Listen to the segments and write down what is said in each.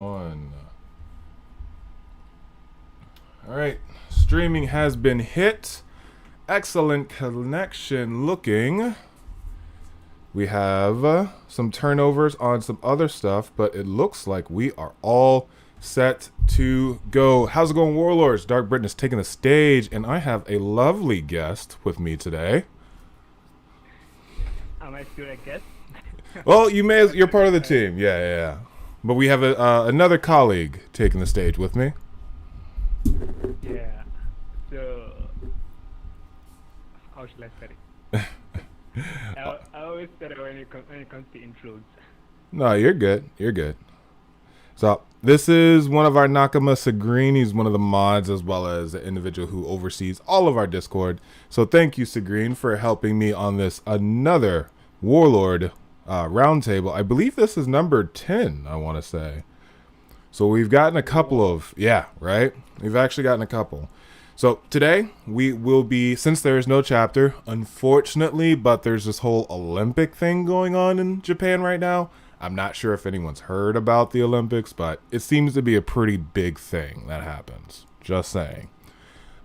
On. All right, streaming has been hit. Excellent connection looking. We have some turnovers on some other stuff, but it looks like we are all set to go. How's it going, Warlords? Dark Briton is taking the stage, and I have a lovely guest with me today. Am I still a guest? Well, you're part of the team. Yeah. But we have another colleague taking the stage with me. Yeah. So, how should I say it? I always say it when it comes to intros. No, you're good. You're good. So this is one of our Nakama Sagrin. He's one of the mods as well as the individual who oversees all of our Discord. So thank you, Sagrin, for helping me on this another Warlord roundtable. I believe this is number 10, I want to say. So we've gotten a couple of, right? We've actually gotten a couple. So today we will be, since there is no chapter, unfortunately, but there's this whole Olympic thing going on in Japan right now. I'm not sure if anyone's heard about the Olympics, but it seems to be a pretty big thing that happens. Just saying.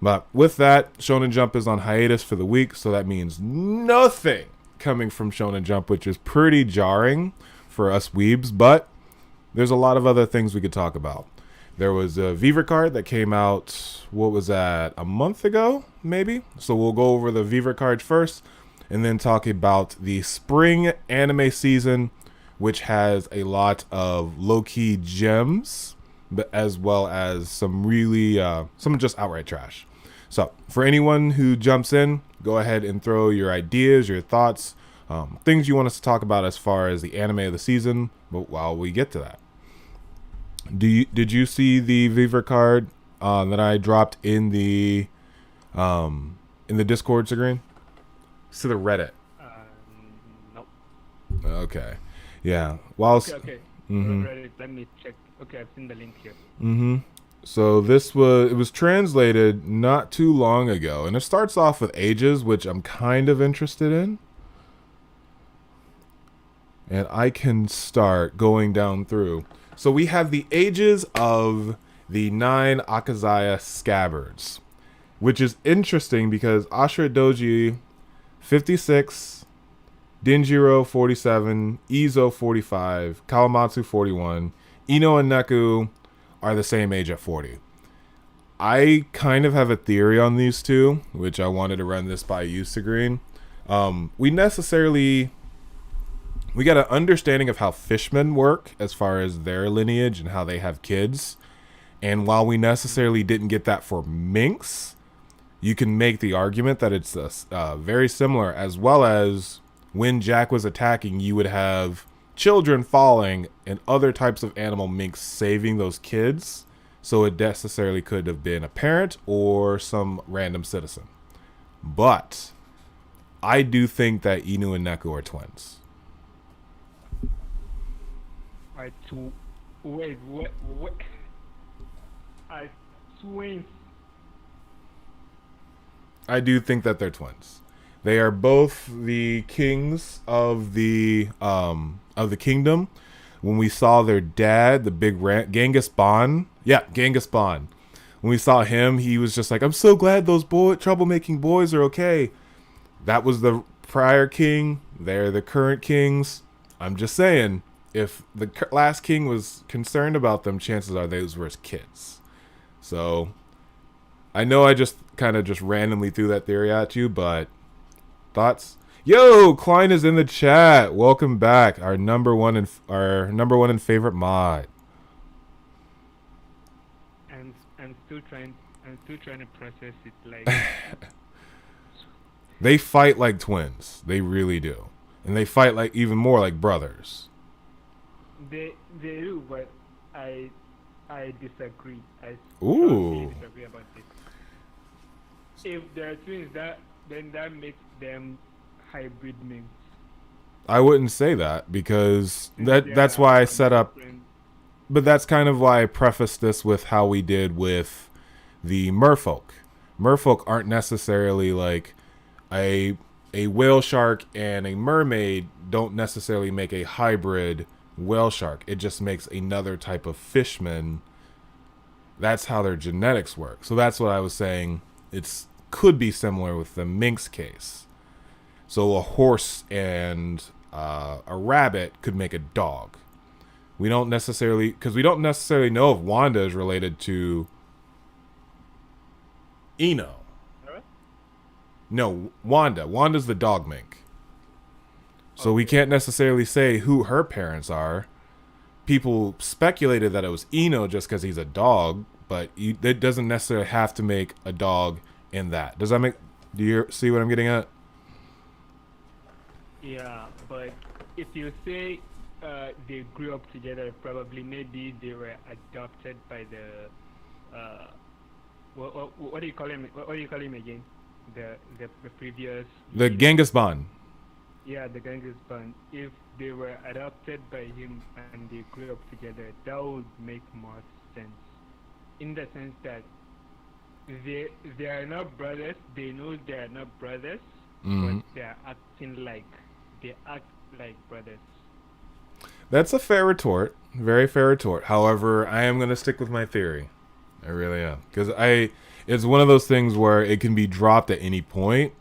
But with that, Shonen Jump is on hiatus for the week, so that means nothing coming from Shonen Jump, which is pretty jarring for us weebs, but there's a lot of other things we could talk about. There was a Viver card that came out, what was that, a month ago, maybe? So we'll go over the Viver card first, and then talk about the spring anime season, which has a lot of low-key gems, but as well as some really, some just outright trash. So for anyone who jumps in, go ahead and throw your ideas, your thoughts, things you want us to talk about as far as the anime of the season, but while we get to that. Did you see the Viver card that I dropped in the Discord, Sagreen? To the Reddit. Nope. Okay. Yeah. Whilst, Okay. Mm-hmm. Reddit, let me check. Okay, I've seen the link here. Mm-hmm. So it was translated not too long ago, and it starts off with ages, which I'm kind of interested in. And I can start going down through. So we have the ages of the 9 Akazaya scabbards, which is interesting because Ashura Doji 56, Denjiro 47, Izo 45, Kawamatsu 41, Ino and Neku are the same age at 40. I kind of have a theory on these two, which I wanted to run this by you, Sagreen. We got an understanding of how fishmen work as far as their lineage and how they have kids. And while we necessarily didn't get that for minks, you can make the argument that it's very similar, as well as when Jack was attacking, you would have children falling and other types of animal minks saving those kids. So it necessarily could have been a parent or some random citizen. But I do think that Inu and Neku are twins. Wait, what? Twins. I do think that they're twins. They are both the kings of the kingdom. When we saw their dad, the big Genghis Khan. Yeah, Genghis Khan. When we saw him, he was just like, "I'm so glad those troublemaking boys are okay." That was the prior king. They're the current kings. I'm just saying, if the last king was concerned about them, chances are those were his kids. So I know I just kind of just randomly threw that theory at you, but thoughts? Yo, Klein is in the chat. Welcome back, our number one and favorite mod. And I'm still trying to process it. Like They fight like twins. They really do, and they fight like even more like brothers. they do, but I disagree. I Ooh. disagree about this. If they're twins, then that makes them hybrid minks. I wouldn't say that because that's why I set up. But that's kind of why I prefaced this with how we did with the merfolk. Merfolk aren't necessarily like a whale shark and a mermaid don't necessarily make a hybrid whale shark. It just makes another type of fishman. That's how their genetics work. So that's what I was saying. It's could be similar with the minx case. So a horse and a rabbit could make a dog. We don't necessarily, because we don't necessarily know if Wanda is related to Eno. No, Wanda. Wanda's the dog mink. So we can't necessarily say who her parents are. People speculated that it was Eno just because he's a dog, but it doesn't necessarily have to make a dog in that. Does that make... Do you see what I'm getting at? Yeah, but if you say they grew up together, probably maybe they were adopted by the... what do you call him? What do you call him again? The previous... The Genghis Khan. Yeah, the Genghis Khan. If they were adopted by him and they grew up together, that would make more sense. In the sense that they are not brothers. They know they are not brothers, but they are acting like they act like brothers. That's a fair retort. Very fair retort. However, I am going to stick with my theory. I really am. Because it's one of those things where it can be dropped at any point,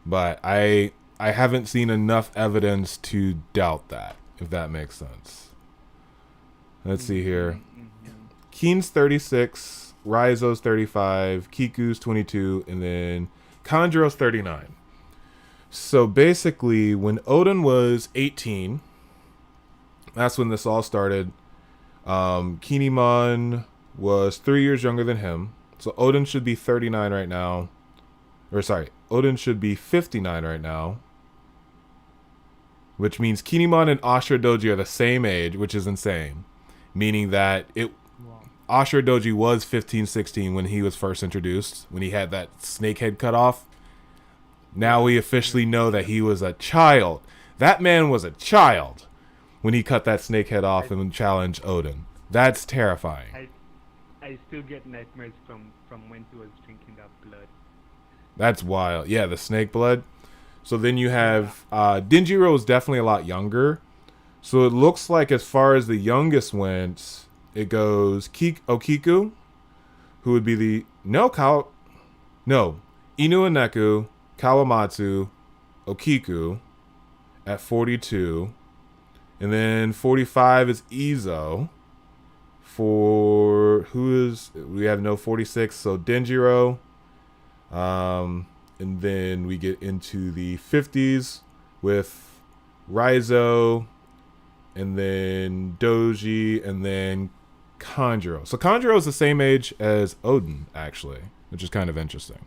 but I haven't seen enough evidence to doubt that, if that makes sense. Let's see here. Keen's 36, Raizo's 35, Kiku's 22, and then Kanjuro's 39. So basically, when Odin was 18, that's when this all started. Kinemon was 3 years younger than him. So Odin should be 39 right now. Or sorry, Odin should be 59 right now. Which means Kinemon and Ashura Doji are the same age, which is insane. Meaning that Ashura Doji was 15, 16 when he was first introduced, when he had that snake head cut off. Now we officially know that he was a child. That man was a child when he cut that snake head off and challenged Odin. That's terrifying. I still get nightmares from when he was drinking that blood. That's wild. Yeah, the snake blood. So then you have Denjiro is definitely a lot younger. So it looks like as far as the youngest went, it goes Okiku, who would be the Inu and Neku, Kawamatsu, Okiku at 42. And then 45 is Izo. We have no 46, so Denjiro. And then we get into the 50s with Raizo, and then Doji, and then Kanjuro. So Kanjuro is the same age as Odin, actually, which is kind of interesting.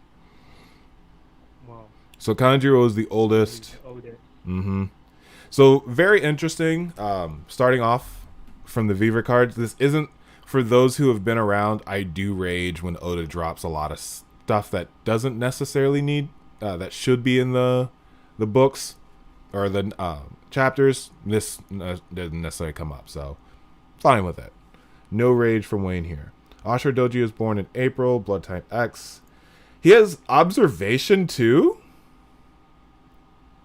Wow. So Kanjuro is the oldest. So very interesting. Starting off from the Viva cards, this isn't for those who have been around. I do rage when Oda drops a lot of stuff that doesn't necessarily need that should be in the books or the chapters. This didn't necessarily come up, so fine with it. No rage from Wayne here. Ashura Doji was born in April, blood type X. He has observation too?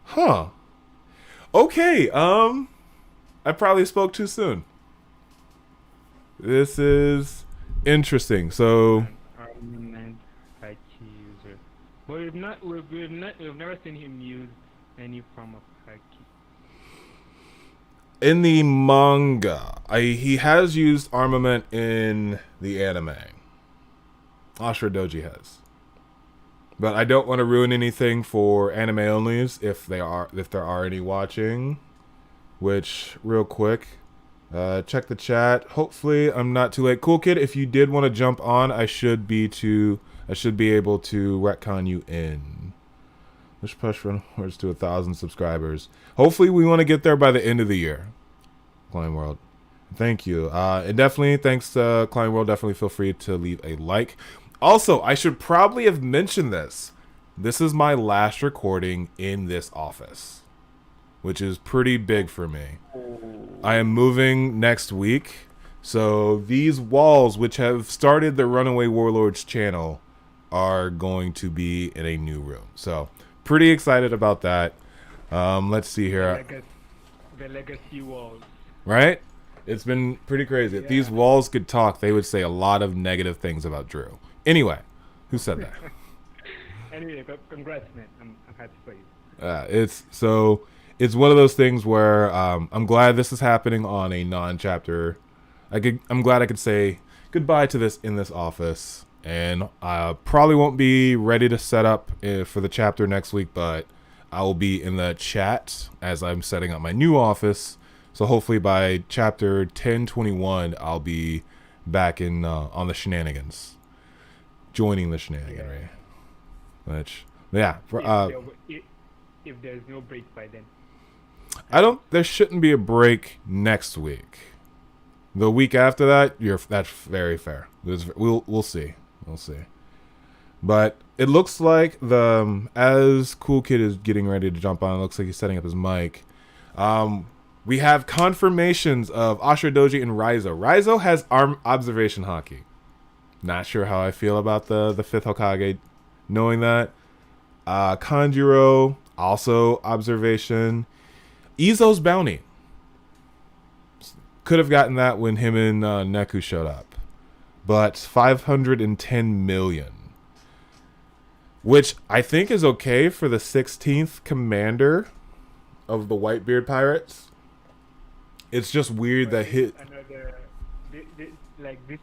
Huh. Okay, I probably spoke too soon. This is interesting. So but we've never seen him use any form of haki. In the manga, he has used armament in the anime. Ashura Doji has. But I don't want to ruin anything for anime onlys if there are any watching. Which, real quick, check the chat. Hopefully I'm not too late. Cool Kid, if you did want to jump on, I should be able to retcon you in. Let's push Runaway to 1,000 subscribers. Hopefully we want to get there by the end of the year. Klein World. Thank you. And definitely, thanks to Klein World, definitely feel free to leave a like. Also, I should probably have mentioned this. This is my last recording in this office, which is pretty big for me. I am moving next week. So these walls, which have started the Runaway Warlords channel, are going to be in a new room. So pretty excited about that. Let's see here. The legacy walls. right? It's been pretty crazy. If these Yeah. walls could talk, they would say a lot of negative things about Drew. Anyway, who said that? Anyway, congrats, man. I'm happy for you. It's one of those things where I'm glad this is happening on a non-chapter. I'm glad I could say goodbye to this in this office, and I probably won't be ready to set up for the chapter next week, but I will be in the chat as I'm setting up my new office. So hopefully by chapter 1021, I'll be back in on the shenanigans, joining the shenaniganry. Which, yeah. If there's no break by then. There shouldn't be a break next week. The week after that, that's very fair. We'll see. We'll see. But it looks like as Cool Kid is getting ready to jump on, it looks like he's setting up his mic. We have confirmations of Ashura Doji and Raizo. Raizo has observation hockey. Not sure how I feel about the fifth Hokage knowing that. Kanjuro, also observation. Izo's bounty. Could have gotten that when him and Neku showed up. But 510 million. Which I think is okay for the 16th commander of the Whitebeard Pirates. It's just weird that this is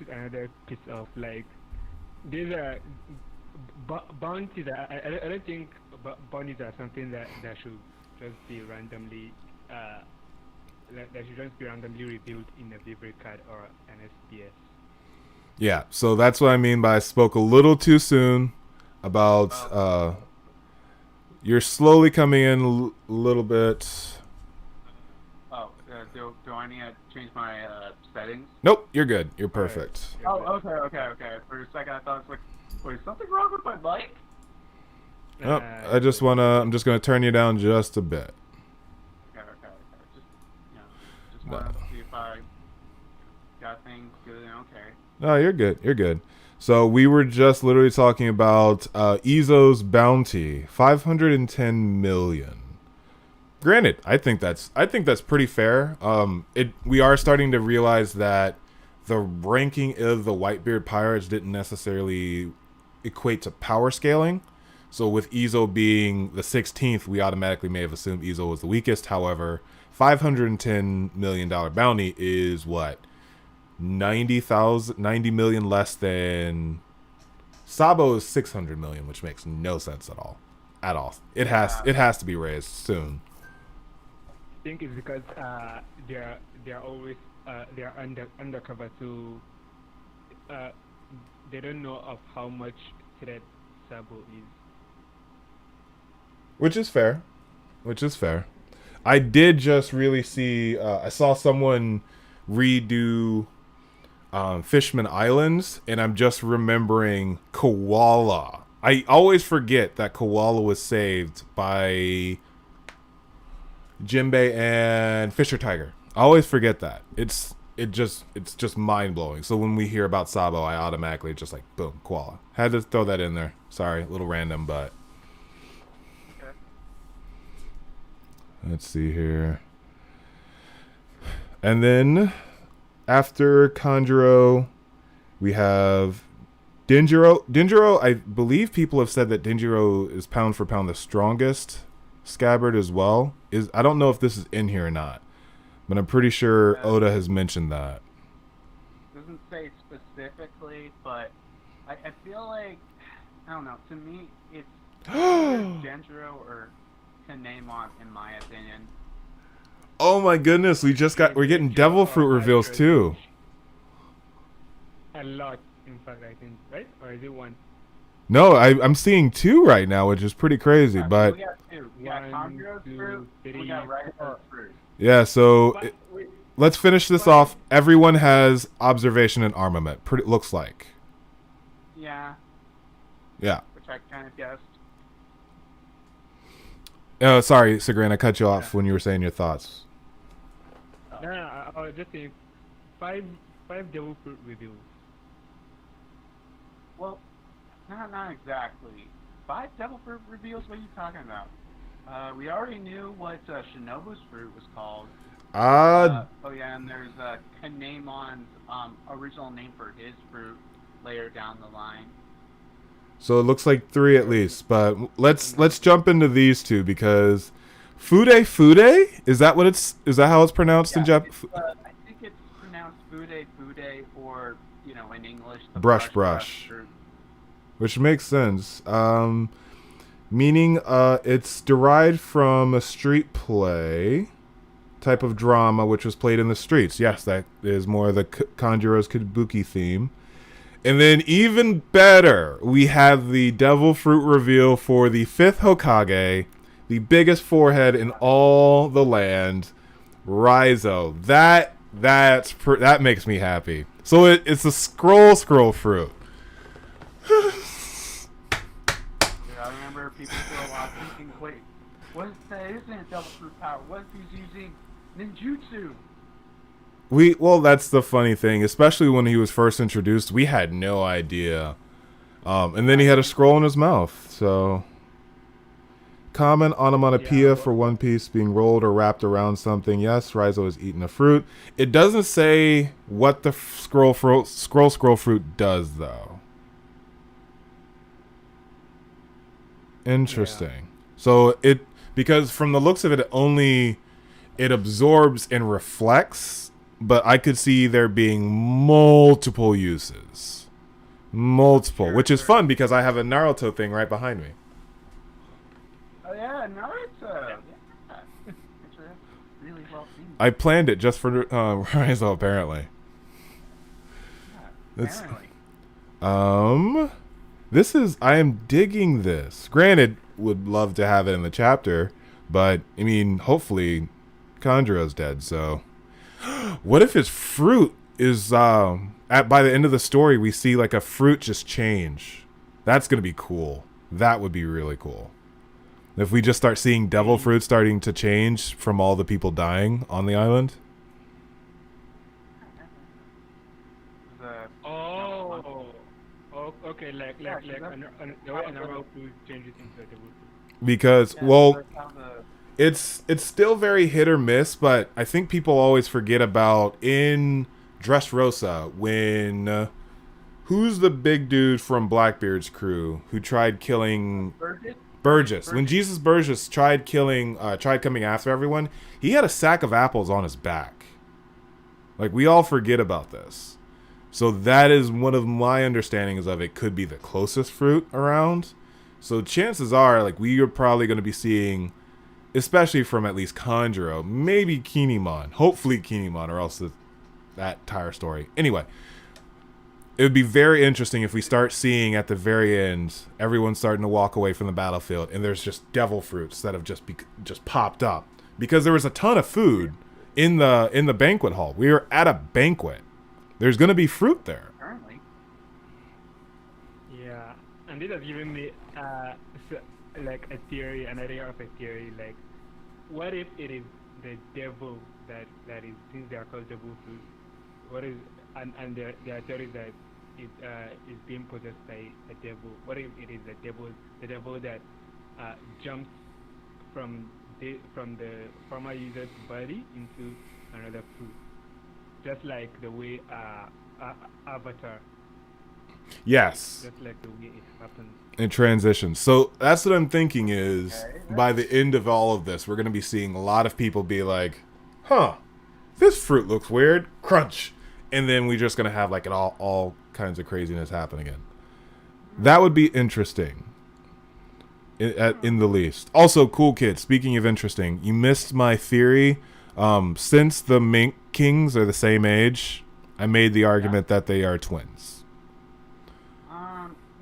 another piece of these are bounties. I don't think bounties are something that should just be randomly that should just be randomly revealed in a favorite card or an SPS. Yeah, so that's what I mean by I spoke a little too soon about you're slowly coming in a little bit. Do I need to change my settings? Nope, you're good. You're perfect. Oh, okay. For a second, I thought it was like, wait, is something wrong with my mic? Oh, I'm just gonna turn you down just a bit. Okay. Just want to see if I got things good and okay. No, you're good. You're good. So we were just literally talking about Izo's bounty, 510 million. Granted, I think that's pretty fair. We are starting to realize that the ranking of the Whitebeard Pirates didn't necessarily equate to power scaling. So with Izo being the 16th, we automatically may have assumed Izo was the weakest. However, $510 million bounty is what? 90 million less than Sabo is 600 million, which makes no sense at all. It has to be raised soon. I think it's because they're always they're undercover, so they don't know of how much threat Sabo is. Which is fair. I did just really see. I saw someone redo Fishman Islands, and I'm just remembering Koala. I always forget that Koala was saved by Jinbei and Fisher Tiger. I always forget that. It's just mind blowing. So when we hear about Sabo, I automatically just like boom, Koala. Had to throw that in there. Sorry, a little random, but Okay. let's see here. And then after Kanjuro, we have Denjiro. Denjiro, I believe people have said that Denjiro is pound for pound the strongest scabbard as well. I don't know if this is in here or not, but I'm pretty sure Oda has mentioned that. Doesn't say specifically, but I feel like, I don't know, to me it's Genjiro or Kanemon in my opinion. Oh my goodness, we're getting devil fruit reveals too. A lot, in fact, I think, right? Or is it one? No, I'm seeing 2 right now, which is pretty crazy. But we got 2. We got Kanjuro's fruit. We got Raizo's fruit. yeah, so let's finish this off. Everyone has observation and armament. Looks like. Yeah. Yeah. Which I kind of guessed. Sorry, Sigran, I cut you off when you were saying your thoughts. No, I was just saying 5 devil fruit reveals. Well, not exactly. 5 devil fruit reveals? What are you talking about? We already knew what Shinobu's fruit was called. Oh yeah, and there's Kanemon's original name for his fruit later down the line. So it looks like 3 at least, but let's jump into these two because Fude, is that how it's pronounced in Japanese? I think it's pronounced Fude, or in English the Brush. fruit. Which makes sense. Meaning it's derived from a street play type of drama which was played in the streets. Yes, that is more the Kanjuro's Kabuki theme. And then even better, we have the devil fruit reveal for the 5th Hokage, the biggest forehead in all the land, Raizo. That makes me happy. So it's a scroll fruit. Yeah, I remember people still thinking, wait, what is that? Isn't it devil fruit power? What if he's using ninjutsu? Well, that's the funny thing, especially when he was first introduced, we had no idea. And then he had a scroll in his mouth, so... Common onomatopoeia for One Piece being rolled or wrapped around something. Yes, Raizo is eating a fruit. It doesn't say what the scroll fruit does, though. Interesting. Yeah. So because from the looks of it, it absorbs and reflects. But I could see there being multiple uses. Which is fun because I have a Naruto thing right behind me. Oh yeah, Naruto. Yeah. It's really well seen. I planned it just for Raizo, apparently. Yeah, apparently. I am digging this. Granted, would love to have it in the chapter, but, I mean, hopefully Kanjuro's dead, so... What if his fruit is by the end of the story we see like a fruit just change? That's gonna be cool. That would be really cool. If we just start seeing devil fruit starting to change from all the people dying on the island. Okay, like the way another fruit changes into a devil fruit. Because It's still very hit or miss, but I think people always forget about in Dressrosa when who's the big dude from Blackbeard's crew who tried killing Burgess. When Jesus Burgess tried coming after everyone, he had a sack of apples on his back. Like, we all forget about this. So that is one of my understandings of it could be the closest fruit around. So chances are, like, we are probably going to be seeing, especially from at least Kanjuro, maybe Kinemon, hopefully Kinemon, or else that entire story. Anyway, it would be very interesting if we start seeing at the very end, everyone starting to walk away from the battlefield, and there's just devil fruits that have just popped up. Because there was a ton of food in the banquet hall. We were at a banquet. There's going to be fruit there. Apparently. Yeah, and this has given me like a theory, an idea of a theory. Like, what if it is the devil that is, since they are called devil fruit? What is and there are theories that it is being possessed by a devil. What if it is the devil that jumps from the former user's body into another fruit, just like the way Avatar. Yes. Just like the way it happens. In transition. So that's what I'm thinking is by the end of all of this, we're going to be seeing a lot of people be like, huh, this fruit looks weird. Crunch. And then we're just going to have like all kinds of craziness happen again. That would be interesting. In the least. Also, cool kid, speaking of interesting, you missed my theory. Since the Mink Kings are the same age, I made the argument that they are twins.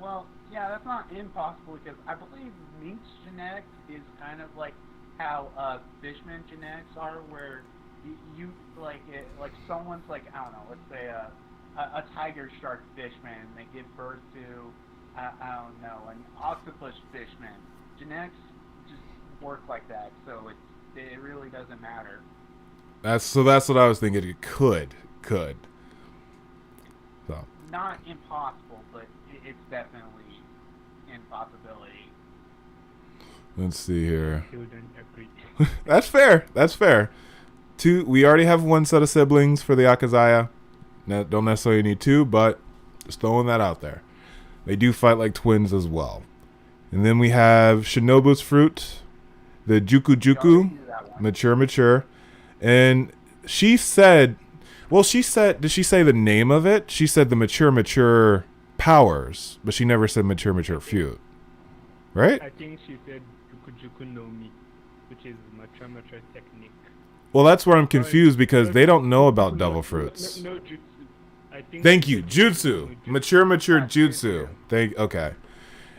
Well, yeah, that's not impossible because I believe Mink's genetics is kind of like how Fishman genetics are, where you like someone's like, I don't know, let's say a tiger shark fishman, and they give birth to I don't know, an octopus fishman. Genetics just work like that, so it really doesn't matter. That's what I was thinking. It could. So. Not impossible, but it's definitely impossibility. Let's see here. Still don't agree. That's fair. two. We already have one set of siblings for the Akazaya. Don't necessarily need two, but just throwing that out there. They do fight like twins as well. And then we have Shinobu's fruit, the Juku Juku, mature. And she said, did she say the name of it? She said the mature powers, but she never said mature fruit. Right? I think she said Juku no Mi, which is mature technique. Well, that's where I'm confused because they don't know about devil fruits. No jutsu. I think Thank you, jutsu. Mature jutsu. Okay.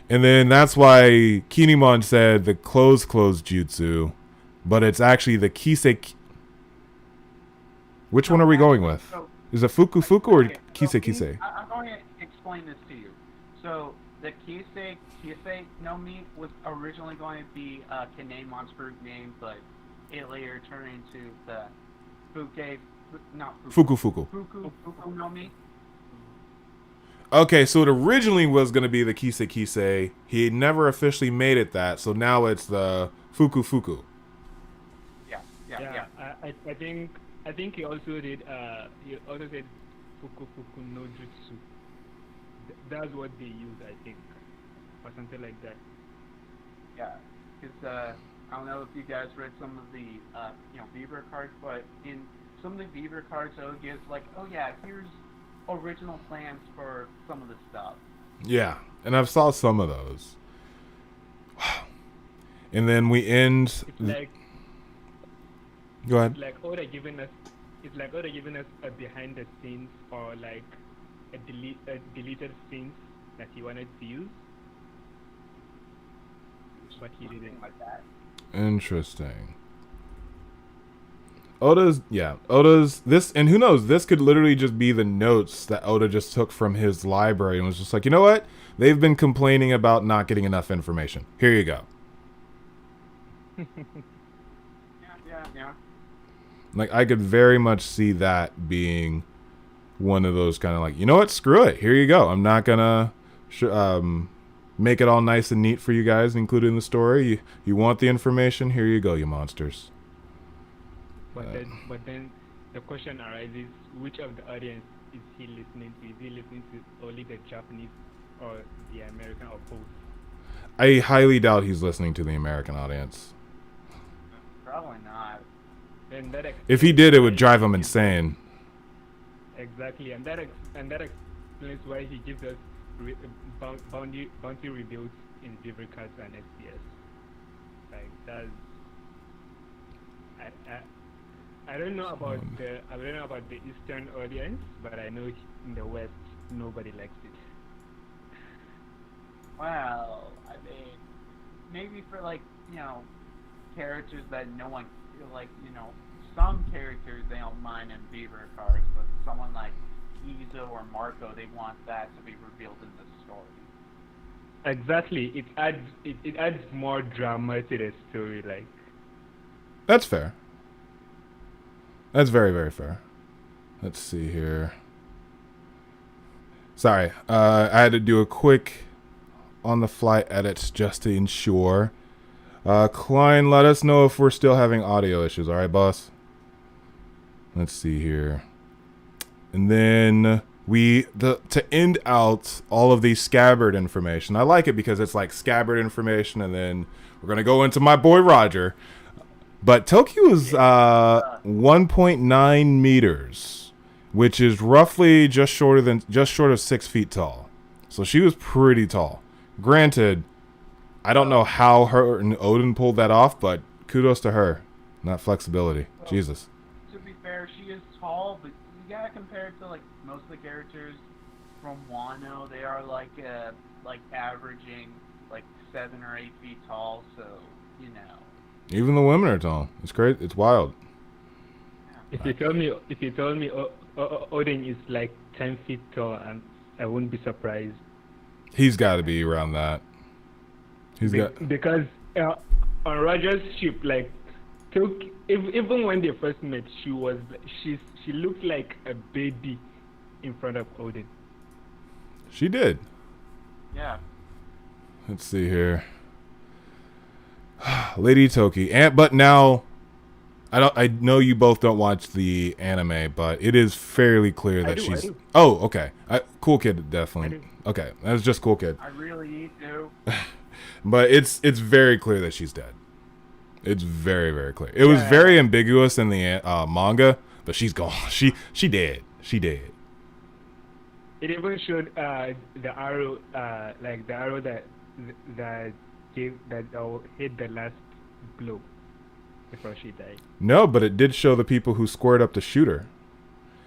And then that's why Kinemon said the close jutsu, but it's actually the kisei. Which one are we going with? Is it fuku or kisei? I'm going to explain this to you. So the kisei no Mi was originally going to be Kinemon's fruit name, but it later turned into the Fuku no Mi. Okay, so it originally was going to be the kisei. He never officially made it that, so now it's the fuku. Yeah. I think he also did. He also said fuku no jutsu. That's what they use, I think, or something like that. Yeah, because I don't know if you guys read some of the Beaver cards, but in some of the Beaver cards, it gives like, oh yeah, here's original plans for some of the stuff. Yeah, and I've saw some of those. Wow. And then we end. It's like, go ahead. It's like Oda giving us a behind the scenes or like a deleted scenes that he wanted to use, but he didn't like that. Interesting. Oda's this, and who knows, this could literally just be the notes that Oda just took from his library and was just like, you know what? They've been complaining about not getting enough information. Here you go. Yeah. Like, I could very much see that being one of those kind of like, you know what? Screw it. Here you go. I'm not gonna make it all nice and neat for you guys, including the story. You want the information? Here you go, you monsters. But then the question arises: which of the audience is he listening to? Is he listening to only the Japanese or the American or both? I highly doubt he's listening to the American audience. Probably not. And that if he did, it would drive him insane. Exactly, and that explains why he gives us bounty rebuilds in Beaver cards and SPS. Like that's. I don't know about the Eastern audience, but I know in the West nobody likes it. Well, I mean, maybe for characters that no one some characters they don't mind in Beaver cards, but someone like Izo or Marco, they want that to be revealed in the story. Exactly, it adds more drama to the story. Like that's fair. That's very, very fair. Let's see here. Sorry, I had to do a quick on-the-fly edits just to ensure. Klein, let us know if we're still having audio issues. All right, boss? Let's see here. And then to end out all of the scabbard information. I like it because it's like scabbard information, and then we're going to go into my boy Roger. But Tokyo is 1.9 meters, which is roughly just short of 6 feet tall. So she was pretty tall. Granted, I don't know how her and Odin pulled that off, but kudos to her. Not flexibility. Well, Jesus. To be fair, she is tall, but you gotta compare it to most of the characters from Wano. They are averaging 7 or 8 feet tall. So Even the women are tall. It's great. It's wild. If you told me Odin is 10 feet tall, I wouldn't be surprised. He's got to be around that. Because on Roger's ship, even when they first met, she looked like a baby in front of Odin. She did. Yeah. Let's see here. Lady Toki. But now, I know you both don't watch the anime, but it is fairly clear that I she's. do. Oh, okay. Cool Kid, I definitely. do. Okay, that's just Cool Kid. I really need to. But it's very clear that she's dead. It's very, very clear. It was very ambiguous in the manga, but she's gone. She dead. She dead. It even showed the arrow, like the arrow that hit the last blow before she died. No, but it did show the people who squared up to shoot her.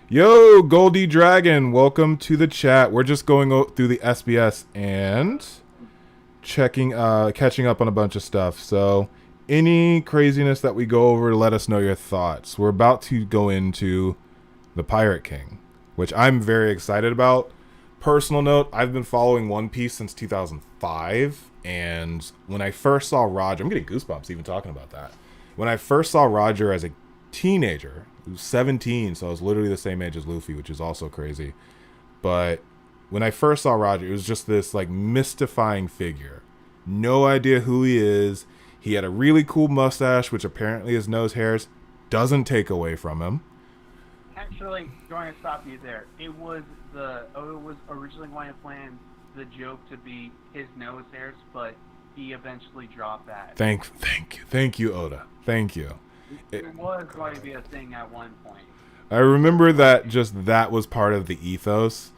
Yo, Goldie Dragon, welcome to the chat. We're just going through the SBS and catching up on a bunch of stuff. So, any craziness that we go over, let us know your thoughts. We're about to go into the Pirate King, which I'm very excited about. Personal note, I've been following One Piece since 2005, and when I first saw Roger, I'm getting goosebumps even talking about that. When I first saw Roger as a teenager, I was 17, so I was literally the same age as Luffy, which is also crazy. But when I first saw Roger, it was just this like mystifying figure. No idea who he is. He had a really cool mustache, which apparently his nose hairs doesn't take away from him. Actually, going to stop you there. It was originally going to plan the joke to be his nose hairs, but he eventually dropped that. Thank you, Oda. Thank you. It was going to be a thing at one point. I remember that that was part of the ethos,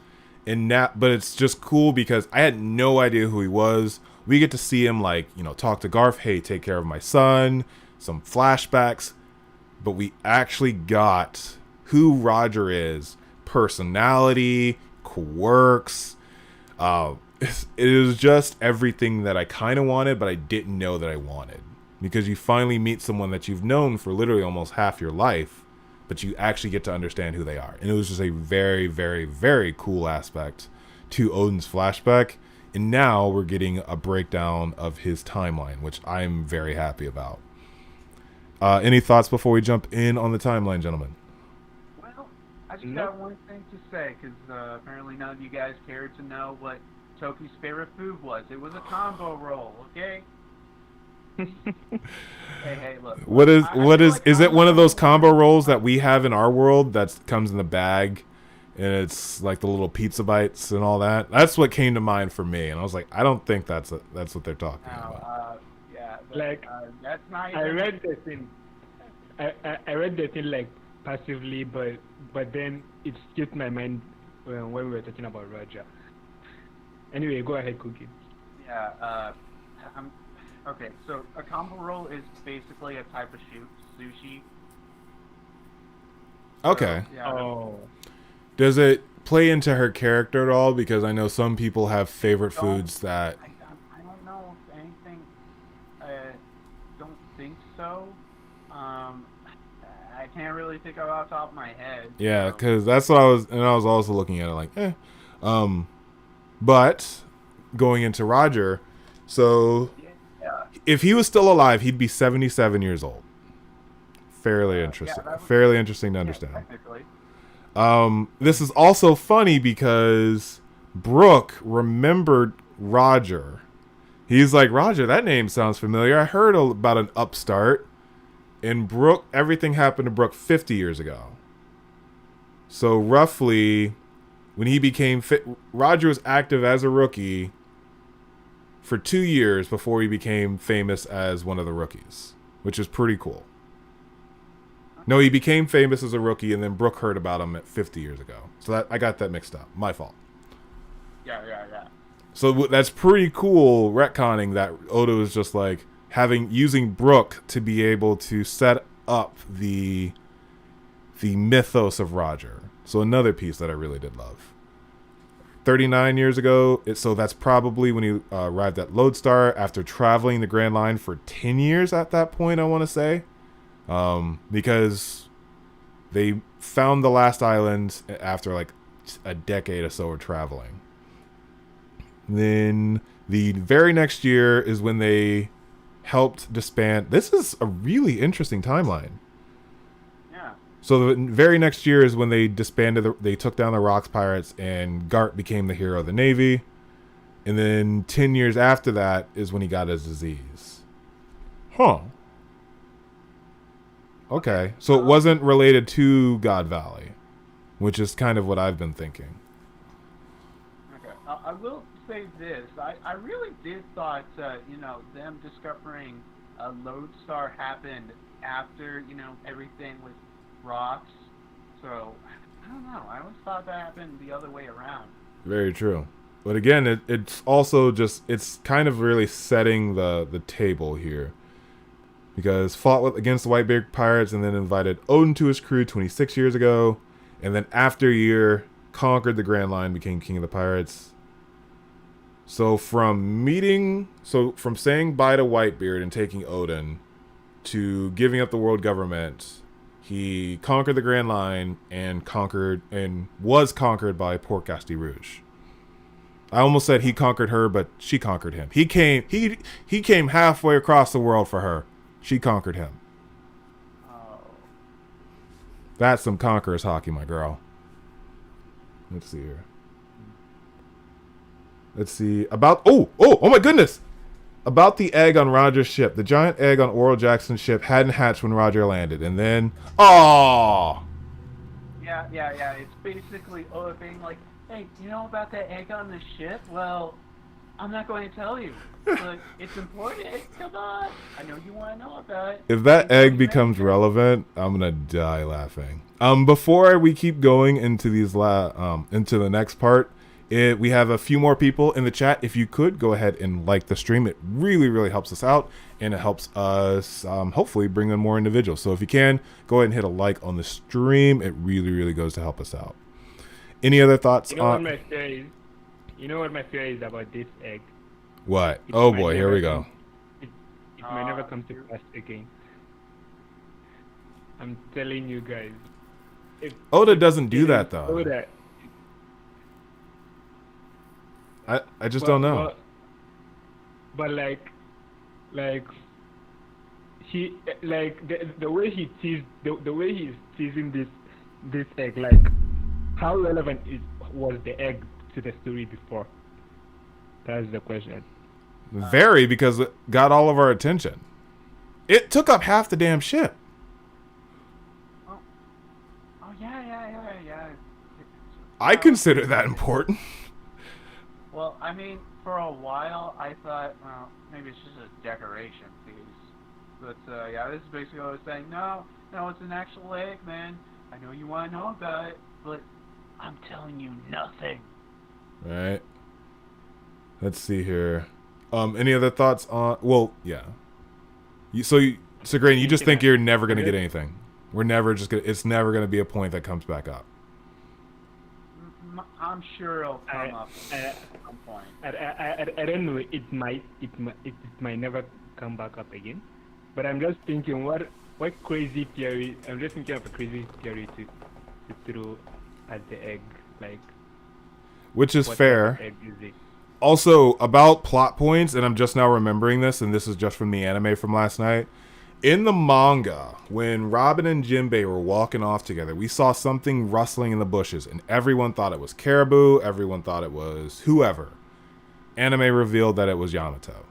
but it's just cool because I had no idea who he was. We get to see him talk to Garth, hey, take care of my son, some flashbacks, but we actually got who Roger is, personality, quirks. It is just everything that I kind of wanted, but I didn't know that I wanted. Because you finally meet someone that you've known for literally almost half your life, but you actually get to understand who they are. And it was just a very, very, very cool aspect to Odin's flashback. And now we're getting a breakdown of his timeline, which I'm very happy about. Any thoughts before we jump in on the timeline, gentlemen? Well, I just got one thing to say, because apparently none of you guys cared to know what Toki's favorite food was. It was a combo roll, okay? Hey, look. What is is it one of those combo rolls that we have in our world that comes in the bag and it's like the little pizza bites and all that? That's what came to mind for me, and I was like, I don't think that's what they're talking about. Yeah, that's not I read the thing. I read the thing like passively, but then it skipped my mind when we were talking about Roger. Anyway, go ahead, Cookie. Yeah, okay, so a combo roll is basically a type of sushi. Okay. So, yeah, Oh. Does it play into her character at all? Because I know some people have favorite foods that... I don't know if anything. Don't think so. I can't really think of off the top of my head. Yeah, because that's what I was also looking at it like, But, going into Roger, so... If he was still alive, he'd be 77 years old. Fairly interesting. Fairly interesting to understand. Technically. This is also funny because Brooke remembered Roger. He's like, Roger, that name sounds familiar. I heard about an upstart. And Brooke, everything happened to Brooke 50 years ago. So roughly, when he became Roger was active as a rookie for 2 years before he became famous as one of the rookies, which is pretty cool. No, he became famous as a rookie, and then Brooke heard about him 50 years ago. So I got that mixed up. My fault. Yeah. So that's pretty cool retconning that Oda was just like using Brooke to be able to set up the mythos of Roger. So another piece that I really did love. 39 years ago, so that's probably when he arrived at Lodestar after traveling the Grand Line for 10 years at that point, I want to say. Because they found the last island after like a decade or so of traveling. Then the very next year is when they helped disband. This is a really interesting timeline. Yeah. So the very next year is when they disbanded. They took down the Rocks Pirates, and Garp became the hero of the Navy. And then 10 years after that is when he got his disease. Huh. Okay. So it wasn't related to God Valley, which is kind of what I've been thinking. Okay. I will say this. I really did thought, them discovering a lodestar happened after, everything with rocks. So, I don't know. I always thought that happened the other way around. Very true. But again, it's also just, it's kind of really setting the table here. Because fought against the Whitebeard pirates and then invited Odin to his crew 26 years ago. And then after a year, conquered the Grand Line, became king of the pirates. So from saying bye to Whitebeard and taking Odin to giving up the world government, he conquered the Grand Line and was conquered by Port-Casti Rouge. I almost said he conquered her, but she conquered him. He came halfway across the world for her. She conquered him. Oh. That's some conqueror's hockey, my girl. Let's see here. Let's see about oh my goodness. About the egg on Roger's ship. The giant egg on Oral Jackson's ship hadn't hatched when Roger landed, and then Yeah. It's basically being like, hey, you know about that egg on the ship? Well, I'm not going to tell you, but it's important. Come on, I know you want to know about it. If that egg becomes relevant, I'm gonna die laughing. Before we keep going into these into the next part, we have a few more people in the chat. If you could go ahead and like the stream, it really, really helps us out, and it helps us hopefully bring in more individuals. So if you can, go ahead and hit a like on the stream. It really, really goes to help us out. Any other thoughts? What my fear is? You know what my fear is about this egg? What? It Oh might boy, here we go. It might never come to pass again. I'm telling you guys. Oda doesn't do that though. Oda, I just don't know. But he the way he teased the way he's teasing this egg, like how relevant was the egg to the story before? That's the question. Very, because it got all of our attention. It took up half the damn ship. Oh yeah. I consider that important. Well, I mean, for a while, I thought, well, maybe it's just a decoration piece. But, this is basically what I was saying. No, it's an actual egg, man. I know you want to know about it, but I'm telling you nothing. Right. Let's see here. Any other thoughts on... Well, yeah. So Grain, you just think you're never going to get anything. We're never just going to... It's never going to be a point that comes back up. I'm sure it'll come up at some point. I don't know. It might never come back up again. But I'm just thinking, what crazy theory? I'm just thinking of a crazy theory to throw at the egg, like. Which is fair. Egg is it? Also, about plot points, and I'm just now remembering this, and this is just from the anime from last night. In the manga, when Robin and Jinbei were walking off together, we saw something rustling in the bushes, and everyone thought it was Caribou, everyone thought it was whoever. Anime revealed that it was Yamato.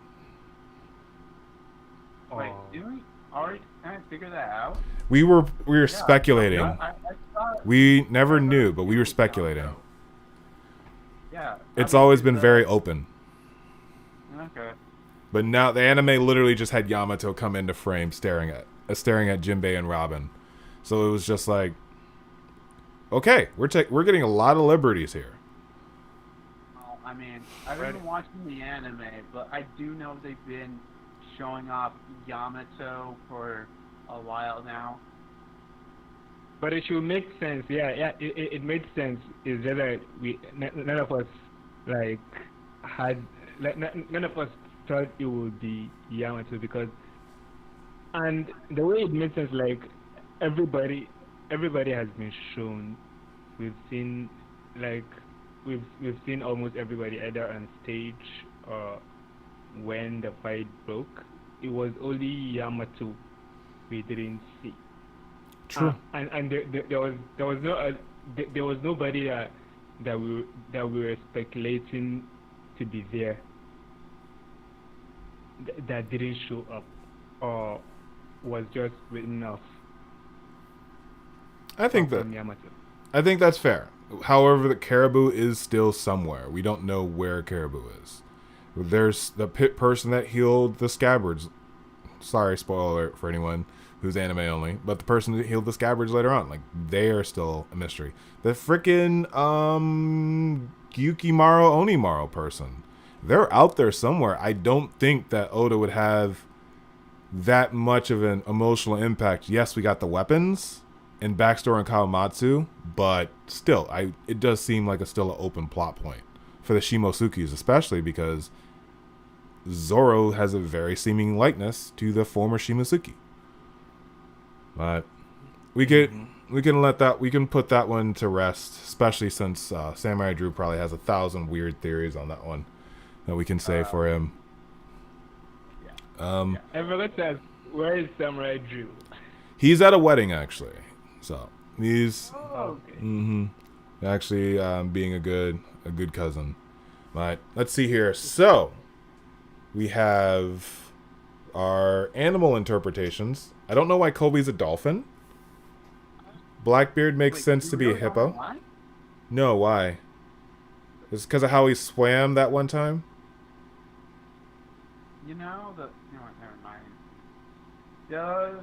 Wait, did we already kind of figure that out? We were speculating. I thought We never knew, but we were speculating. Yeah. It's always been very open. Okay. But now the anime literally just had Yamato come into frame staring at Jinbei and Robin. So it was just like, okay, we're getting a lot of liberties here. Well, I mean, I've been watching the anime, but I do know they've been showing off Yamato for a while now. But it should make sense. Yeah. It made sense. Is that none of us none of us thought it would be Yamato, because, and the way it made sense, like everybody has been shown. We've seen almost everybody either on stage or when the fight broke. It was only Yamato we didn't see. True. And there was nobody that we were speculating to be there that didn't show up or was just written off I think that from Yamato. I think that's fair. However, the Caribou is still somewhere. We don't know where Caribou is. There's the person that healed the scabbards. Sorry, spoiler alert for anyone who's anime only. But the person that healed the scabbards later on, like, they are still a mystery. The frickin' Gyukimaru Onimaru person, they're out there somewhere. I don't think that Oda would have that much of an emotional impact. Yes, we got the weapons and backstory on Kawamatsu, but still, it does seem like still an open plot point for the Shimosukis, especially because Zoro has a very seeming likeness to the former Shimosuke. But we can put that one to rest, especially since Samurai Drew probably has 1,000 weird theories on that one that we can say for him. I forgot to ask, where is Samurai Drew? He's at a wedding actually, so he's Okay. actually being a good cousin. But let's see here. So we have our animal interpretations. I don't know why Kobe's a dolphin. Blackbeard makes sense to be a hippo. Why? No, why? It's because of how he swam that one time. You know what? Never mind. Does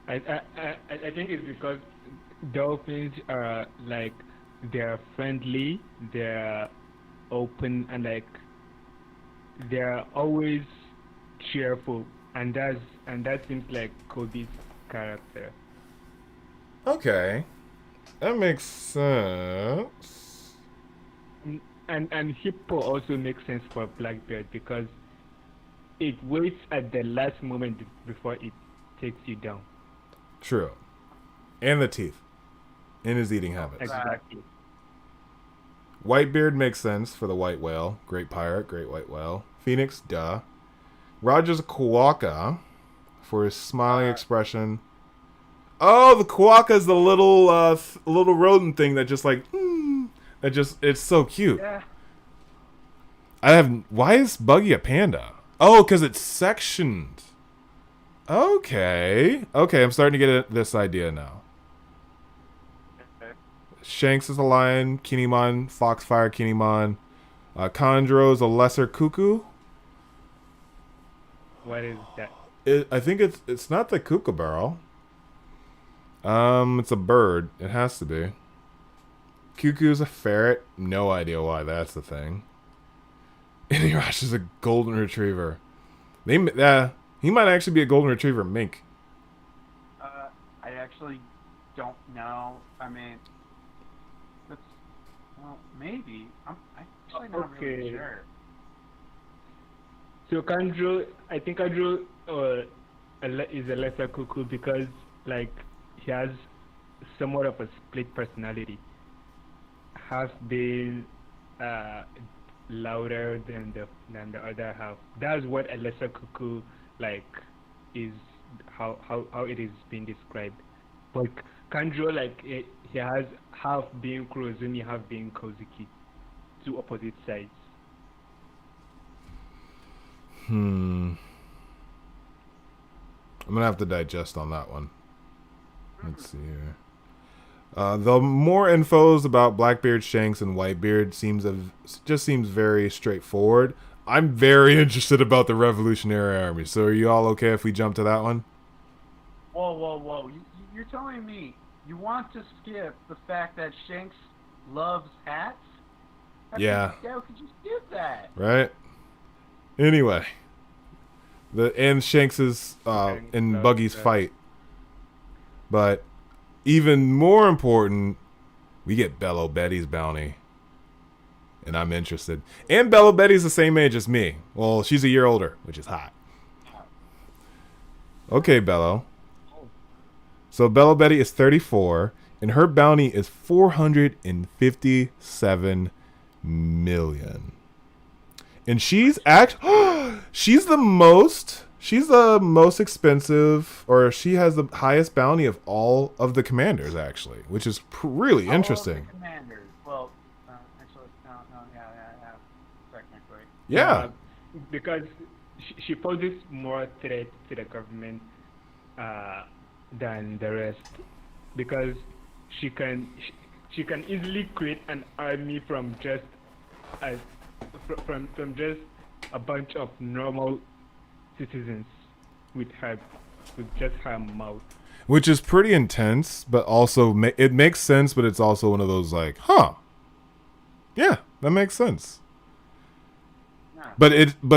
I think it's because dolphins are like, they're friendly, they're open, and like they're always cheerful, and that seems like Kobe's character. Okay, that makes sense. And hippo also makes sense for Blackbeard because it waits at the last moment before it takes you down. True, and the teeth in his eating habits. Exactly. Whitebeard makes sense for the white whale. Great pirate, great white whale. Phoenix, duh. Roger's a quokka for his smiling expression. Oh, the quokka is the little little rodent thing that just like, it's so cute. yeah. Why is Buggy a panda? Oh, because it's sectioned. Okay, I'm starting to get this idea now. Shanks is a lion. Kinemon, Foxfire Kinemon. Chondro is a lesser cuckoo. What is that? I think it's not the kookaburra. It's a bird. It has to be. Cuckoo's a ferret. No idea why that's the thing. Inuyasha is a golden retriever. He might actually be a golden retriever mink. I actually don't know. I mean, maybe. I'm actually not really sure. So Kanjo, I think Kanjo is a lesser cuckoo because like he has somewhat of a split personality. Half being louder than the other half. That's what a lesser cuckoo like is, how it is being described. But Kanjo, like he has half being Kurozumi, half being Kozuki, two opposite sides. I'm gonna have to digest on that one. Let's see here. The more infos about Blackbeard, Shanks, and Whitebeard seems very straightforward. I'm very interested about the Revolutionary Army. So are you all okay if we jump to that one? Whoa. You're telling me you want to skip the fact that Shanks loves hats? Yeah. How could you skip that? Right? Anyway. And Shanks is in Buggy's fight. But even more important, we get Bello Betty's bounty. And I'm interested. And Bello Betty's the same age as me. Well, she's a year older, which is hot. Okay, Bello. So Bello Betty is 34, and her bounty is 457 million. And she's she's the most expensive, or she has the highest bounty of all of the commanders, actually, which is really interesting. All of the commanders. Well, actually, no, yeah, technically. Yeah. Because she poses more threat to the government than the rest because she can easily create an army from just a from just a bunch of normal citizens with just her mouth. Which is pretty intense, but also it makes sense. But it's also one of those like, huh? Yeah, that makes sense. But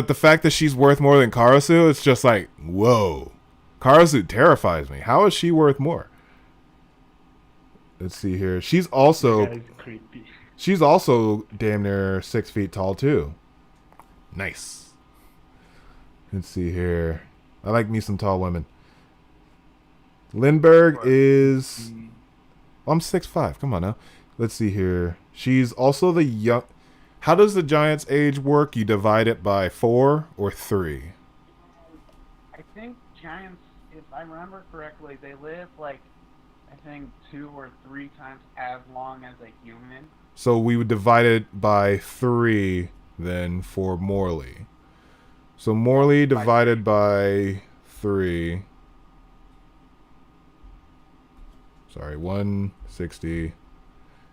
the fact that she's worth more than Karasu, it's just like, whoa. Karasu terrifies me. How is she worth more? Let's see here. She's also That is creepy. She's also damn near 6 feet tall too. Nice. Let's see here. I like me some tall women. Lindbergh is I'm 6'5". Come on now. Let's see here. She's also the young. How does the giant's age work? You divide it by 4 or 3. I think giants, if I remember correctly, they live like I think 2 or 3 times as long as a human. So we would divide it by 3 then for Morley. So Morley divided by 3. Sorry, 160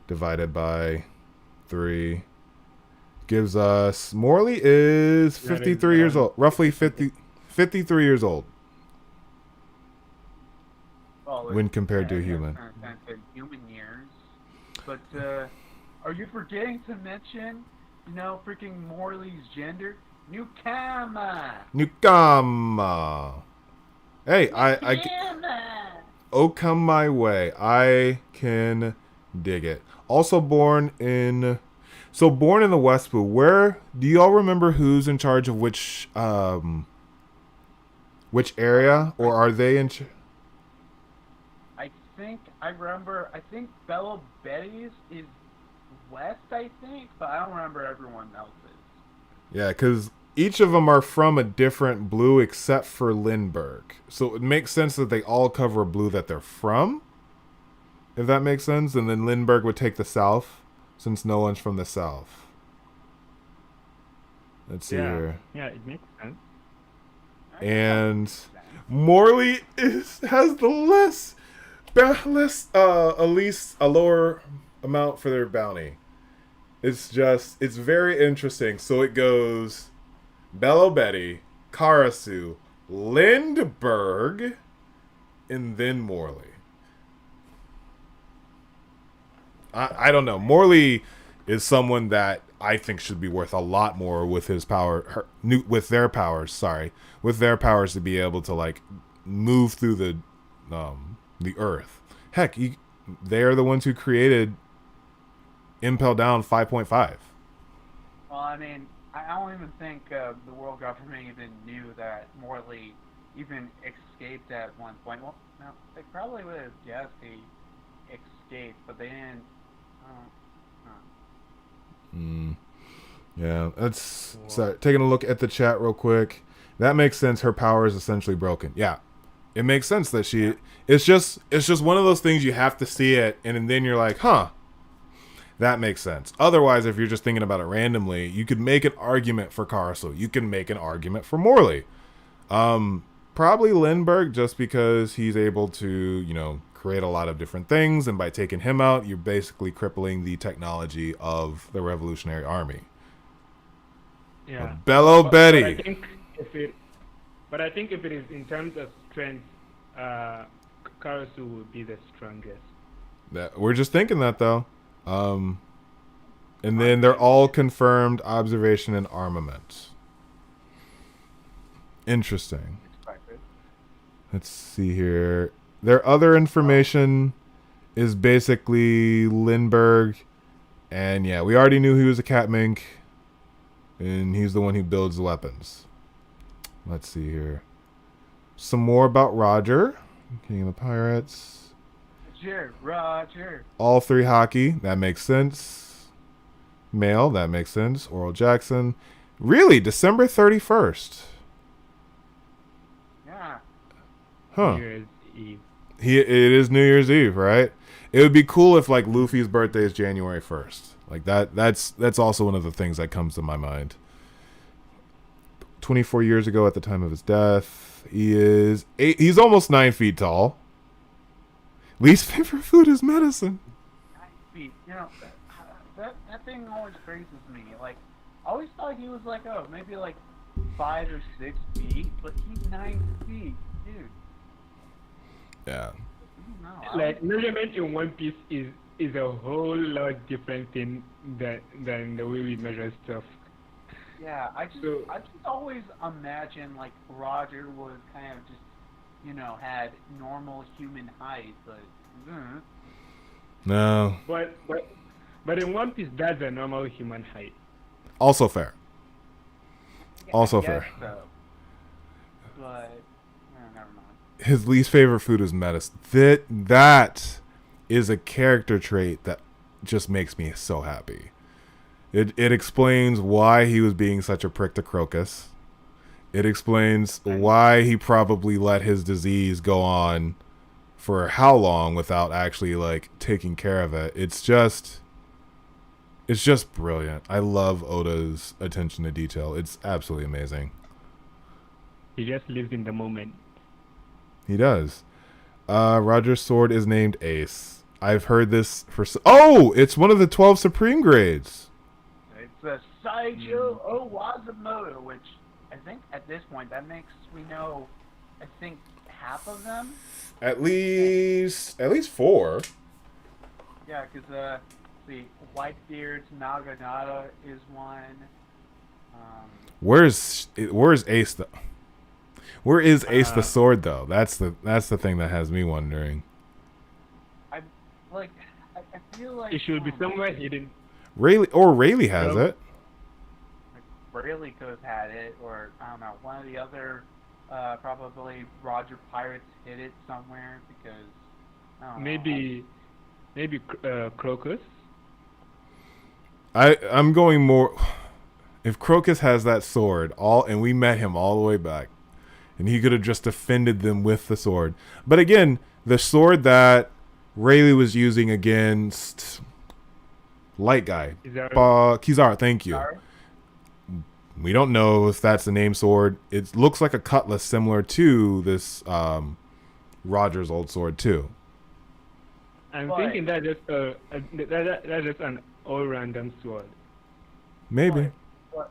divided by 3 gives us Morley is 53 years old, roughly 53 years old. Well, when compared to a human. In human years. But are you forgetting to mention, freaking Morley's gender? Nukama. Hey, oh, come my way. I can dig it. Also born in the West Blue. Where do y'all remember who's in charge of which area, or are they in? I think Bella Betty's is West, I think, but I don't remember everyone else's. Yeah, because each of them are from a different blue except for Lindbergh. So it makes sense that they all cover a blue that they're from, if that makes sense. And then Lindbergh would take the south, since no one's from the south. Let's see here. Yeah, it makes sense. And Morley has the a lower amount for their bounty. It's very interesting. So it goes Bello Betty, Karasu, Lindbergh, and then Morley. I don't know. Morley is someone that I think should be worth a lot more with his power, with their powers to be able to like move through the earth. Heck, they are the ones who created Impel Down 5.5. Well, I mean, I don't even think the world government even knew that Morley even escaped at one point. Well, no, they probably would have guessed he escaped, but they didn't. Yeah, that's sorry, taking a look at the chat real quick. That makes sense. Her power is essentially broken. Yeah, it makes sense that she. It's just one of those things you have to see it, and then you're like, huh. That makes sense. Otherwise, if you're just thinking about it randomly, you could make an argument for Karasu. You can make an argument for Morley. Probably Lindbergh, just because he's able to, create a lot of different things, and by taking him out, you're basically crippling the technology of the Revolutionary Army. Yeah. Bello Betty. But I think if it is in terms of strength, Karasu would be the strongest. We're just thinking that though. And then they're all confirmed observation and armament. Interesting. Let's see here. Their other information is basically Lindbergh. And yeah, we already knew he was a cat mink. And he's the one who builds the weapons. Let's see here. Some more about Roger, King of the Pirates. Roger. All 3 hockey. That makes sense. Male. That makes sense. Oral Jackson. Really? December 31st. Yeah. Huh. New Year's Eve. It is New Year's Eve, right? It would be cool if like Luffy's birthday is January 1st. Like that's also one of the things that comes to my mind. 24 years ago at the time of his death. He's almost 9 feet tall. Least favorite food is medicine. 9 feet. You know, that thing always crazes me. Like, I always thought he was like, oh, maybe like 5 or 6 feet, but he's 9 feet, dude. Yeah. No, Like measurement in One Piece is a whole lot different thing than the way we measure stuff. yeah, I just always imagine like Roger was kind of just, you know, had normal human height, but. No. But in One Piece, that's a normal human height. Also fair. Yeah, Also I guess fair. So. But never mind. His least favorite food is medicine. That is a character trait that just makes me so happy. It explains why he was being such a prick to Crocus. It explains why he probably let his disease go on for how long without actually like taking care of it. It's just brilliant. I love Oda's attention to detail. It's absolutely amazing. He just lives in the moment. He does. Roger's sword is named Ace. I've heard this for... Oh! It's one of the 12 Supreme grades. It's a Saijo Owazimoto, which I think at this point that makes we know, I think, half of them. At least 4. Yeah, because see, Whitebeard's Naginata is one. Where's Ace though? Where is Ace the sword though? That's the thing that has me wondering. I feel like It should be somewhere hidden. Rayleigh has it. Like, Rayleigh could have had it, or I don't know, one of the other. Probably Roger Pirates hid it somewhere because I don't know. Maybe Crocus. I'm going more. If Crocus has that sword, and we met him all the way back, and he could have just defended them with the sword. But again, the sword that Rayleigh was using against Light Guy, Kizaru, thank you. Sorry? We don't know if that's the name sword. It looks like a cutlass similar to this Roger's old sword too. I'm thinking that's just that's just an all random sword. Maybe. But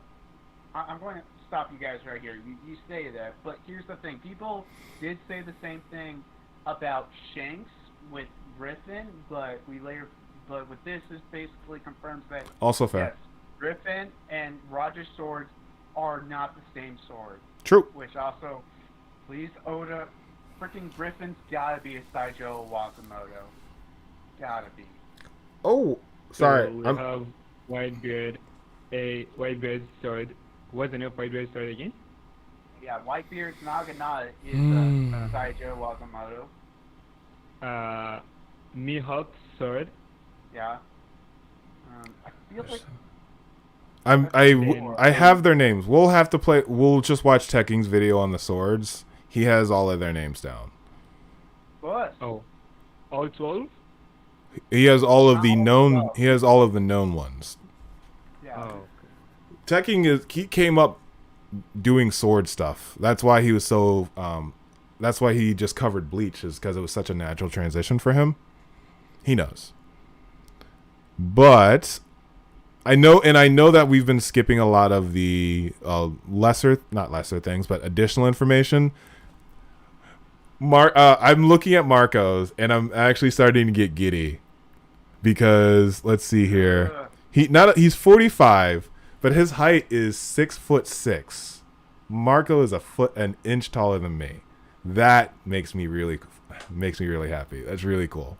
I'm going to stop you guys right here. You say that, but here's the thing. People did say the same thing about Shanks with Griffin, but with this basically confirms that Also fair. yes, Griffin and Roger's swords are not the same sword. True. Which also, please, Oda, freaking Griffin's gotta be a Saijo Wakamoto. Gotta be. Oh, sorry. So we have Whitebeard's sword. What's the name of Whitebeard's sword again? Yeah, Whitebeard's Naginata is a Saijo Wakamoto. Mihawk's sword. Yeah. I feel like. I have their names. We'll have to play. We'll just watch Tekking's video on the swords. He has all of their names down. What? Oh, all 12? He has all of the known. He has all of the known ones. Yeah. Oh. Tekking he came up doing sword stuff. That's why he was so. That's why he just covered Bleach, is because it was such a natural transition for him. He knows. But I know that we've been skipping a lot of the not lesser things, but additional information. I'm looking at Marco's, and I'm actually starting to get giddy because let's see here. He's 45, but his height is 6'6". Marco is an inch taller than me. That makes me really happy. That's really cool.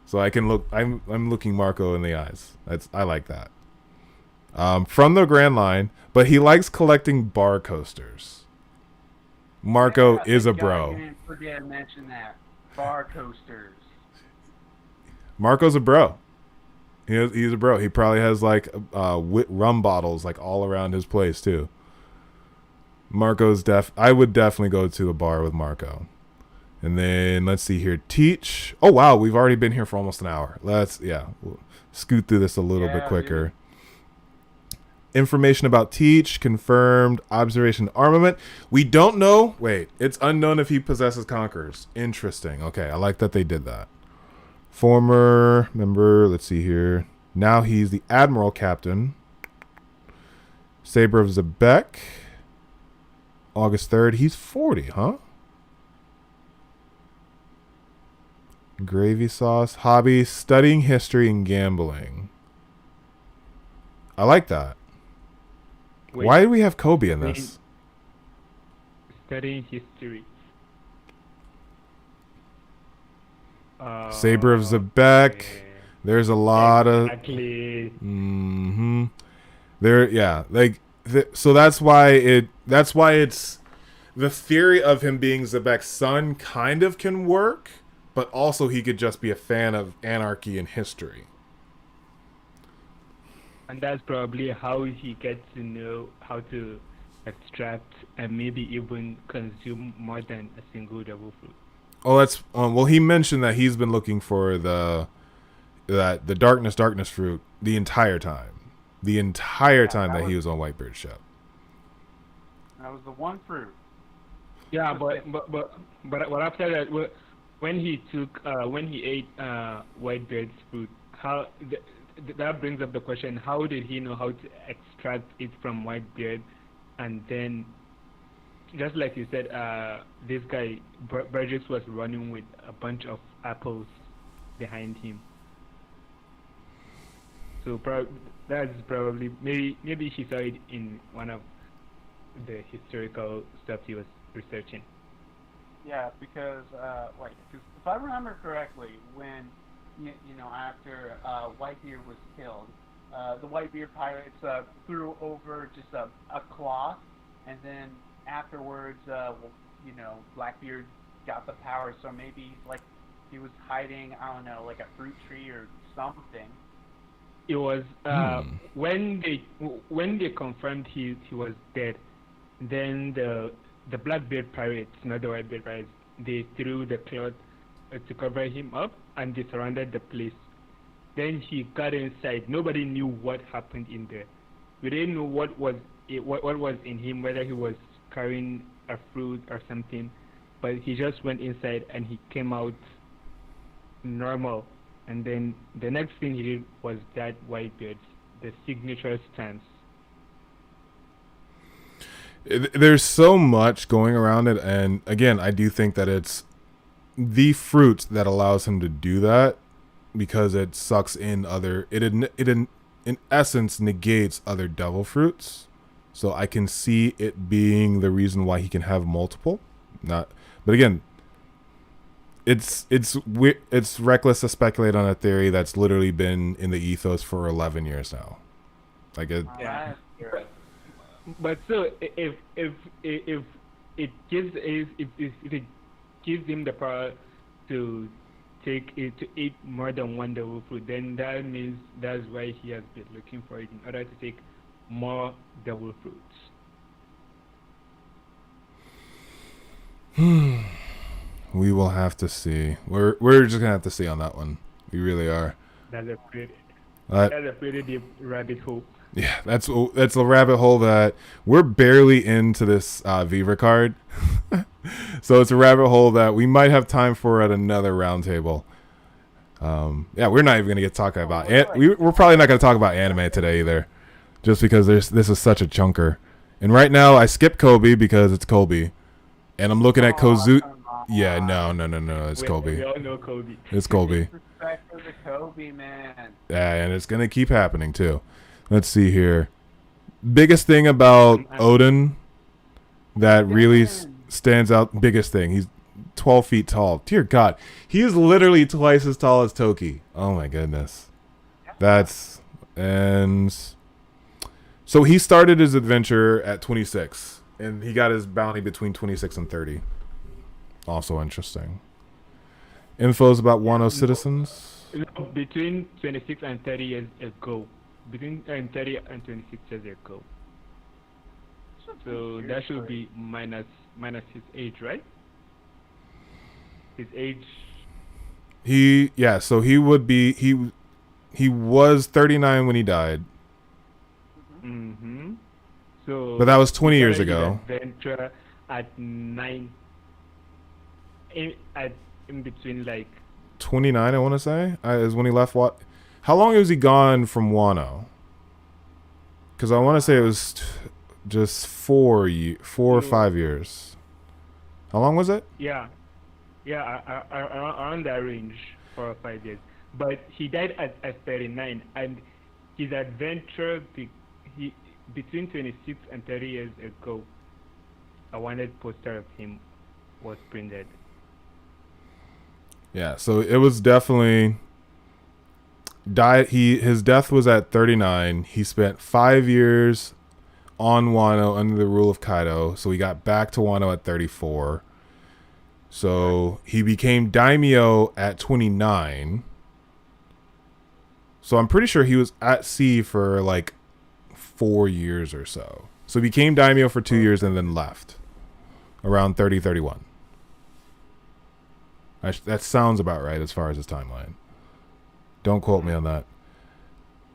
So I can look. I'm looking Marco in the eyes. I like that. From the Grand Line, but he likes collecting bar coasters. Marco is a bro. I didn't forget to mention that. Bar coasters. Marco's a bro. He's a bro. He probably has like rum bottles like all around his place too. Marco's I would definitely go to a bar with Marco. And then let's see here. Teach. Oh wow, we've already been here for almost an hour. We'll scoot through this a little bit quicker. Information about Teach, confirmed observation armament. We don't know. Wait, it's unknown if he possesses conquerors. Interesting. Okay, I like that they did that. Former member, let's see here. Now he's the Admiral Captain. Saber of Zebek. August 3rd. He's 40, huh? Gravy sauce. Hobby, studying history and gambling. I like that. Wait, Why do we have Kobe in this? studying history. Saber of Zebek. There's a lot exactly. of there, yeah, like so that's why it's the theory of him being Zebek's son kind of can work, but also he could just be a fan of anarchy and history. And that's probably how he gets to know how to extract and maybe even consume more than a single devil fruit. Oh, that's well. He mentioned that he's been looking for the darkness fruit the entire time that he was on Whitebeard's ship. That was the one fruit. Yeah, but after that, when he ate Whitebeard's fruit, how that brings up the question: how did he know how to extract it from Whitebeard, and then? Just like you said, this guy, Burgess, was running with a bunch of apples behind him. So that's probably, maybe he saw it in one of the historical stuff he was researching. Yeah, because, if I remember correctly, when, after Whitebeard was killed, the Whitebeard pirates threw over just a cloth, and then afterwards, Blackbeard got the power, so maybe he was hiding, I don't know, like a fruit tree or something. It was when they confirmed he was dead, then the Blackbeard pirates, not the Whitebeard pirates, they threw the cloth to cover him up, and they surrounded the place. Then he got inside. Nobody knew what happened in there. We didn't know what was in him, whether he was carrying a fruit or something, but he just went inside and he came out normal. And then the next thing he did was that Whitebeard, the signature stance. There's so much going around it, and again, I do think that it's the fruit that allows him to do that, because it sucks in it in essence negates other devil fruits. So I can see it being the reason why he can have multiple. But again, it's reckless to speculate on a theory that's literally been in the ethos for 11 years now. Yeah. But so if it gives him the power to eat more than one devil fruit, then that means that's why he has been looking for it, in order to take more devil fruits. We will have to see. We're just gonna have to see on that one. We really are. That's a pretty deep rabbit hole. Yeah, that's a rabbit hole that we're barely into this Viva card. So it's a rabbit hole that we might have time for at another roundtable. Yeah, we're not even gonna get talking about we're probably not gonna talk about anime today either, just because this is such a chunker. And right now I skip Kobe because it's Kobe, and I'm looking at Kozu. Yeah, no, it's Kobe. We all know Kobe. It's Kobe. Respect for the Kobe, man. Yeah, and it's gonna keep happening too. Let's see here. Biggest thing about Odin that really stands out. Biggest thing. He's 12 feet tall. Dear God, he is literally twice as tall as Toki. Oh my goodness. And so he started his adventure at 26, and he got his bounty between 26 and 30. Also interesting. Infos about Wano citizens. Between 26 and 30 years ago. Between 30 and 26 years ago. So that should be minus his age, right? His age. So he would be he was 39 when he died. Mm-hmm. So, But that was 20 he years started his ago. adventure at 9, in between like 29, I want to say, is when he left. What? How long was he gone from Wano? Because I want to say it was just 4 or 5 years. How long was it? yeah, around that range, 4 or 5 years. But he died at 39, and his adventure between 26 and 30 years ago, a wanted poster of him was printed. Yeah, so it was definitely his death was at 39. He spent 5 years on Wano under the rule of Kaido, so he got back to Wano at 34. So he became daimyo at 29. So I'm pretty sure he was at sea for like 4 years or so. So he became daimyo for 2 years and then left around 30, 31. That sounds about right as far as his timeline. Don't quote me on that.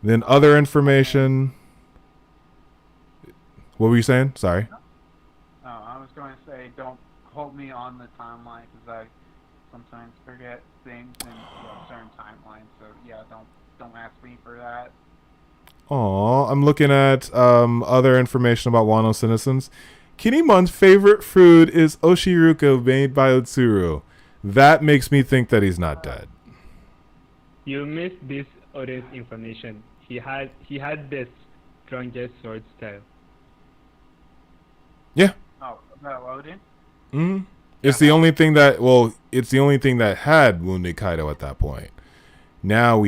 Then other information. What were you saying? Sorry. Oh, I was going to say, don't quote me on the timeline because I sometimes forget things in certain timelines. So yeah, don't ask me for that. Aw, I'm looking at other information about Wano citizens. Kinemon's favorite food is oshiruko made by Otsuru. That makes me think that he's not dead. You missed this other information. He had the strongest sword style. Yeah. Oh, about Odin? Mm-hmm. It's the only thing that had wounded Kaido at that point. Now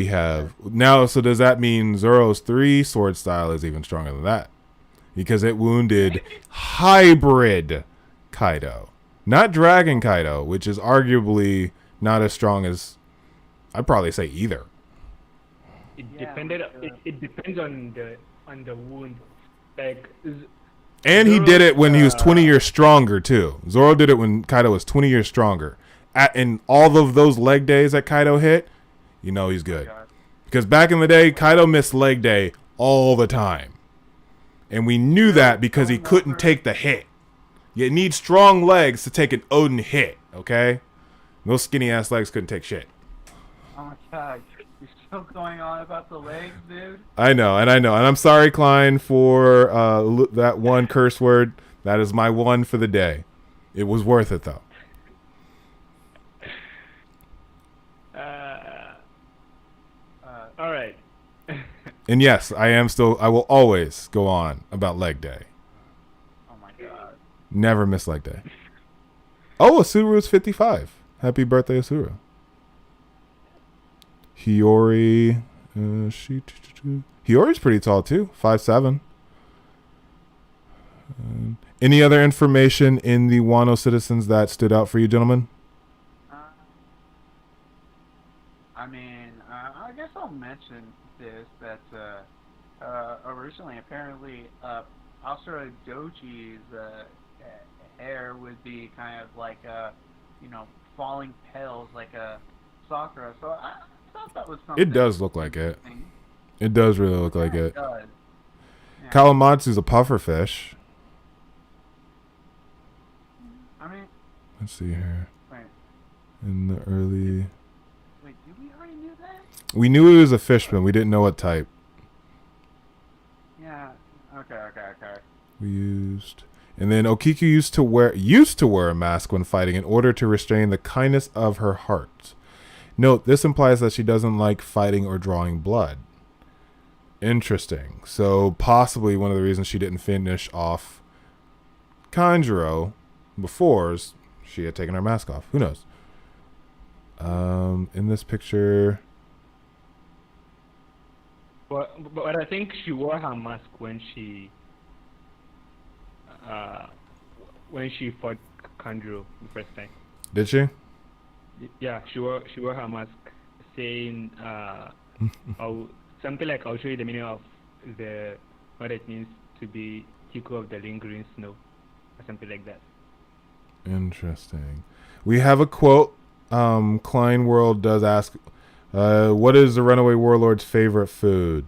so does that mean Zoro's 3 sword style is even stronger than that? Because it wounded hybrid Kaido. Not Dragon Kaido, which is arguably not as strong as I'd probably say either. It depends on the wound. Like, and he did it when he was 20 years stronger too. Zoro did it when Kaido was 20 years stronger. In all of those leg days that Kaido hit, you know he's good. Because back in the day, Kaido missed leg day all the time. And we knew that because he couldn't take the hit. You need strong legs to take an Odin hit, okay? Those skinny ass legs couldn't take shit. Oh my god, you're still going on about the legs, dude? I know. And I'm sorry, Klein, for that one curse word. That is my one for the day. It was worth it, though. All right. And yes, I will always go on about leg day. Oh my god. Never miss leg day. Oh, Asuru is 55. Happy birthday, Asuru. Hiyori. Hiyori's pretty tall, too. 5'7". Any other information in the Wano citizens that stood out for you, gentlemen? I mean, I guess I'll mention this, that originally, apparently, Asura Doji's hair would be kind of like, falling petals like a Sakura. So I thought that was something. It does look like it. It does really look like it. It does. Yeah. Kawamatsu's a pufferfish. I mean, Let's see here. wait, In the early... did we already knew that? We knew he was a fishman. We didn't know what type. Yeah. Okay. We used... And then Okiku used to wear a mask when fighting in order to restrain the kindness of her heart. Note, this implies that she doesn't like fighting or drawing blood. Interesting. So possibly one of the reasons she didn't finish off Kanjuro before is she had taken her mask off. Who knows? In this picture... But I think she wore her mask when she fought Kanjuro the first time. Did she? Yeah, she wore her mask, saying something like, "I'll show you the meaning of what it means to be Hiko of the lingering snow," or something like that. Interesting. We have a quote. Klein World does ask, "What is the Runaway Warlord's favorite food?"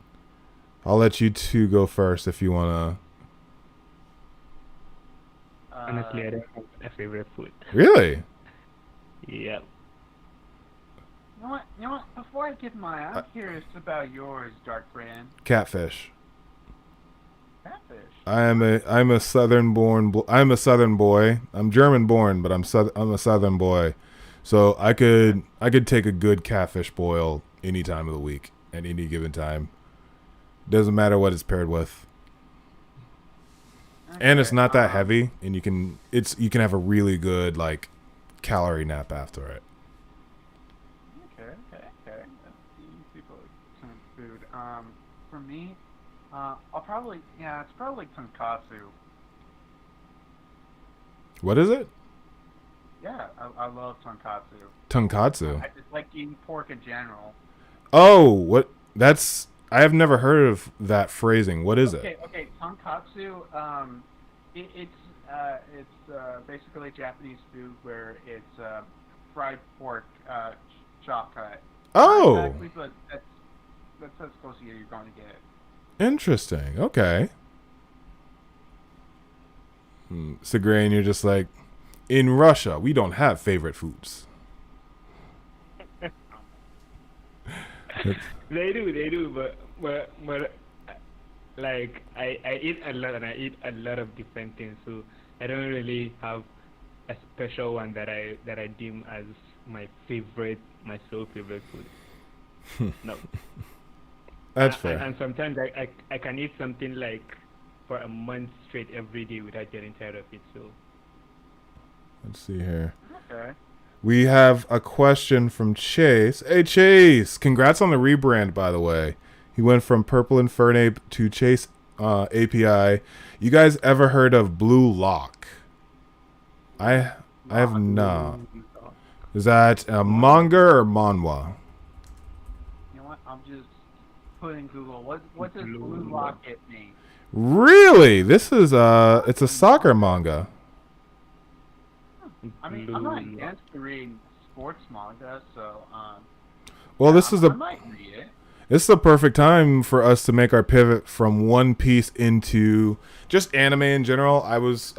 I'll let you two go first if you wanna. Honestly, I don't have a favorite food. Really? Yep. You know what? Before I give mine, I'm curious about yours, Dark Briton. Catfish. Catfish. I'm a southern boy. I'm German born, but I'm a southern boy. So I could take a good catfish boil any time of the week at any given time. Doesn't matter what it's paired with. Okay, And it's not that heavy, and you can have a really good like calorie nap after it. Okay. These people some food. For me, it's probably tonkatsu. What is it? Yeah, I love tonkatsu. Tonkatsu. I just like eating pork in general. Oh, what? That's I have never heard of that phrasing. What is it? Okay, tonkatsu. It's basically Japanese food where it's fried pork, chop cut. Oh, Not exactly, but that's as close as you're going to get. interesting. Okay. Segrain, you're just like, in Russia, we don't have favorite foods. They do, but like I eat a lot and I eat a lot of different things, so I don't really have a special one that I deem as my sole favorite food. No. That's fair. And sometimes I can eat something like for a month straight every day without getting tired of it. So Let's see here. Okay. We have a question from Chase. Hey, Chase! Congrats on the rebrand, by the way. He went from Purple Infernape to Chase API. You guys ever heard of Blue Lock? I have not. Is that a manga or manhwa? You know what? I'm just putting Google. What does Blue Locket mean? Really? This is it's a soccer manga. I mean, I'm not against reading sports manga, so Well, this is I might read it. This is the perfect time for us to make our pivot from One Piece into just anime in general. I was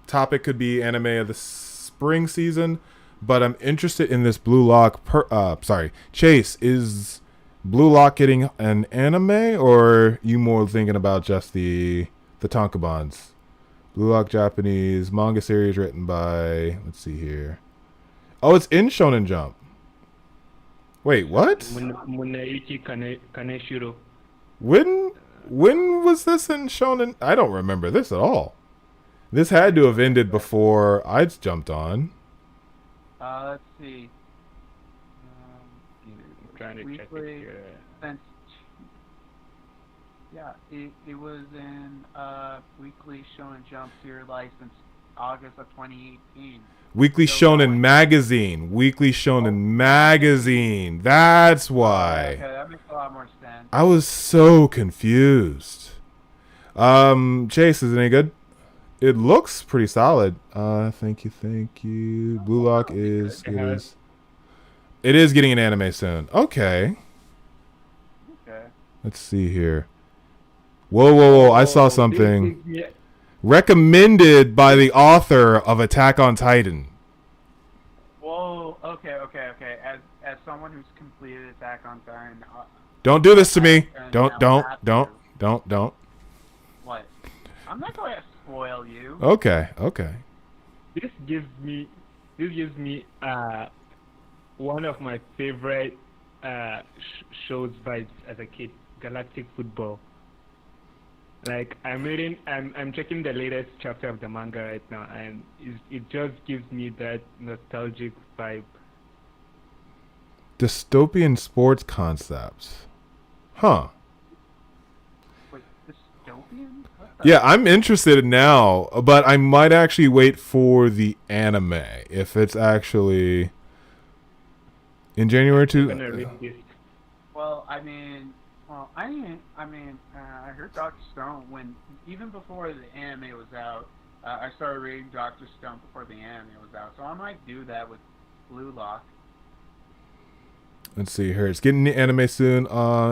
topic could be anime of the spring season, but I'm interested in this Blue Lock. Chase, is Blue Lock getting an anime, or you more thinking about just the tankobons? Blue Lock Japanese manga series written by, let's see here. Oh, it's in Shonen Jump. Wait, what? Muneichi Kaneshiro. When was this in Shonen? I don't remember this at all. This had to have ended before I jumped on. Let's see. I'm trying to check Weekly it here. since it was in Weekly Shonen Jump serialized since August of 2018. Weekly Shonen Magazine. Weekly Shonen Magazine. That's why. Okay, that makes a lot more sense. I was so confused. Chase, is it any good? It looks pretty solid. Thank you. Blue Lock is it is getting an anime soon. Okay. Okay. Let's see here. Whoa. I saw something. Yeah. Recommended by the author of Attack on Titan. Whoa. Okay. As someone who's completed Attack on Titan. Don't do this to me. Don't. What? I'm not going to spoil you. Okay. This gives me one of my favorite shows vibes as a kid, Galactic Football. Like I'm checking the latest chapter of the manga right now, and it just gives me that nostalgic vibe. Dystopian sports concepts. Huh. Wait, dystopian? Yeah, I'm interested now, but I might actually wait for the anime if it's actually in January I'm gonna too. read this. Well, I heard Dr. Stone even before the anime was out. I started reading Dr. Stone before the anime was out, so I might do that with Blue Lock. Let's see here. It's getting the anime soon.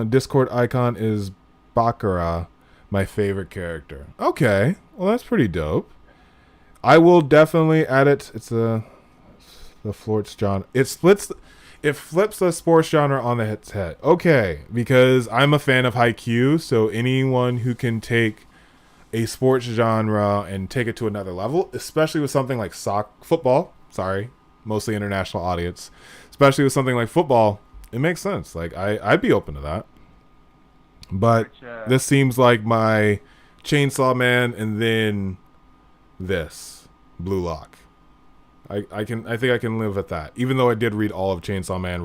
Discord icon is Bakura my favorite character. Okay, well that's pretty dope. I will definitely add it. It's the Florts genre. It flips the sports genre on its head. Okay, because I'm a fan of Haikyuu, so anyone who can take a sports genre and take it to another level, especially with something like football. Sorry, mostly international audience. Especially with something like football, it makes sense. Like I'd be open to that. But this seems like my Chainsaw Man and then this Blue Lock. I think I can live with that. Even though I did read all of Chainsaw Man,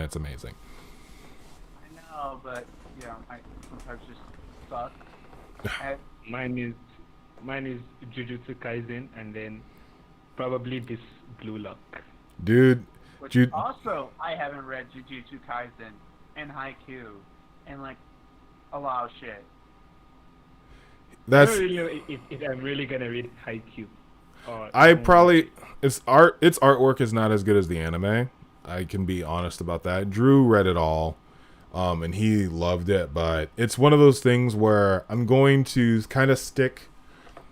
it's amazing. I know, but yeah, I sometimes just suck. Mine is Jujutsu Kaisen, and then probably this Blue Lock. Dude, also, I haven't read Jujutsu Kaisen and Haikyuu and like a lot of shit. I don't really know if I'm really gonna read Haikyuu. Its artwork is not as good as the anime. I can be honest about that. Drew read it all, and he loved it. But it's one of those things where I'm going to kind of stick.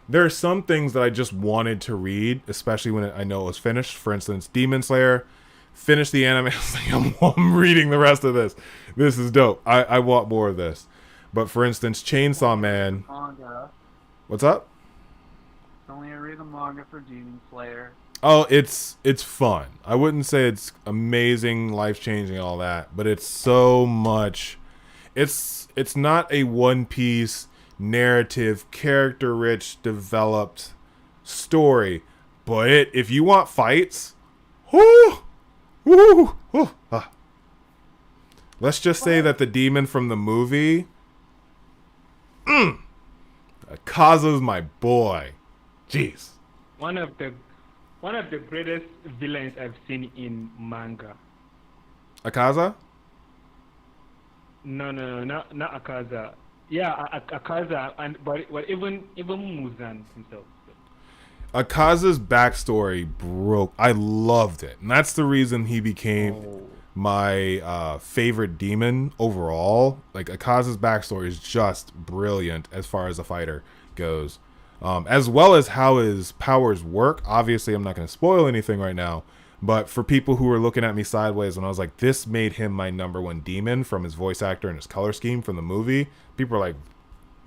There are some things that I just wanted to read, especially when I know it was finished. For instance, Demon Slayer. Finished the anime. I was like, I'm reading the rest of this. This is dope. I want more of this. But for instance, Chainsaw Man. Manga. What's up? Only read the manga for Demon Slayer. Oh, it's fun. I wouldn't say it's amazing, life-changing, all that, but it's so much. It's not a one-piece narrative, character-rich, developed story, but if you want fights, let's just say that the demon from the movie, Akaza's my boy. Jeez. One of the greatest villains I've seen in manga. Akaza? No, not Akaza. Yeah, Akaza, but even Muzan himself. Akaza's backstory broke. I loved it, and that's the reason he became my favorite demon overall. Like Akaza's backstory is just brilliant as far as a fighter goes. As well as how his powers work. Obviously, I'm not going to spoil anything right now, but for people who were looking at me sideways when I was like, this made him my number one demon from his voice actor and his color scheme from the movie, people are like,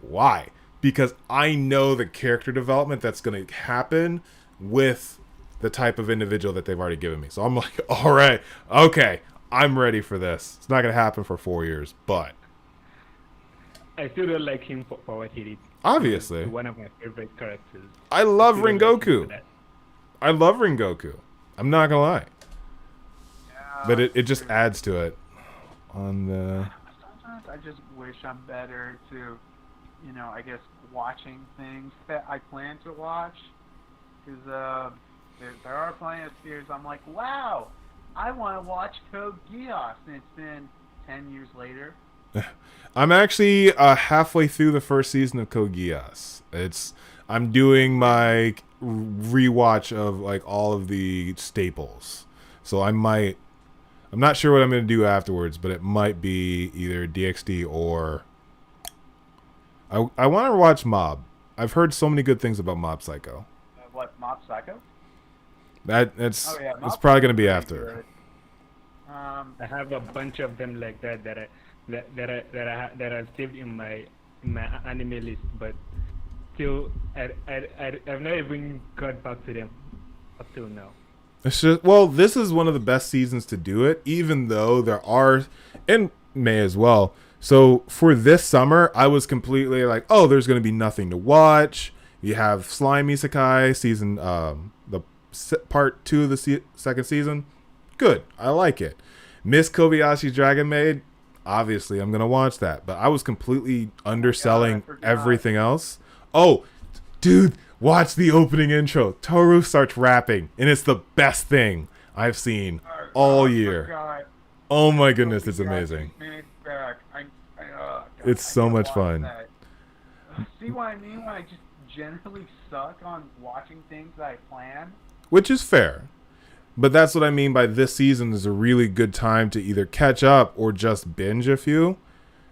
why? Because I know the character development that's going to happen with the type of individual that they've already given me. So I'm like, all right, okay, I'm ready for this. It's not going to happen for 4 years, but I still don't like him for what he did. Obviously. He's one of my favorite characters. I love Rengoku. I love Rengoku. I'm not going to lie. Yeah, but it just adds to it. Sometimes I just wish I'm better to, I guess, watching things that I plan to watch. Because there are plenty of series I'm like, wow, I want to watch Code Geass. And it's been 10 years later. I'm actually halfway through the first season of Code Geass. I'm doing my rewatch of like all of the staples. So I'm not sure what I'm going to do afterwards, but it might be either DxD or I want to watch Mob. I've heard so many good things about Mob Psycho. What, Mob Psycho? it's probably going to be after. I have a bunch of them like that are saved in my anime list, but still I've not even got back to them up till now. It's just, this is one of the best seasons to do it, even though there are, and May as well. So for this summer, I was completely like, oh, there's going to be nothing to watch. You have Slime Isekai season, the part 2 of the second season. Good. I like it. Miss Kobayashi's Dragon Maid. Obviously, I'm going to watch that. But I was completely underselling everything else. Oh, dude, watch the opening intro. Toru starts rapping, and it's the best thing I've seen all year. Oh my goodness, it's amazing. It's so much fun. See what I mean when I just generally suck on watching things that I plan? Which is fair. But that's what I mean by this season is a really good time to either catch up or just binge a few.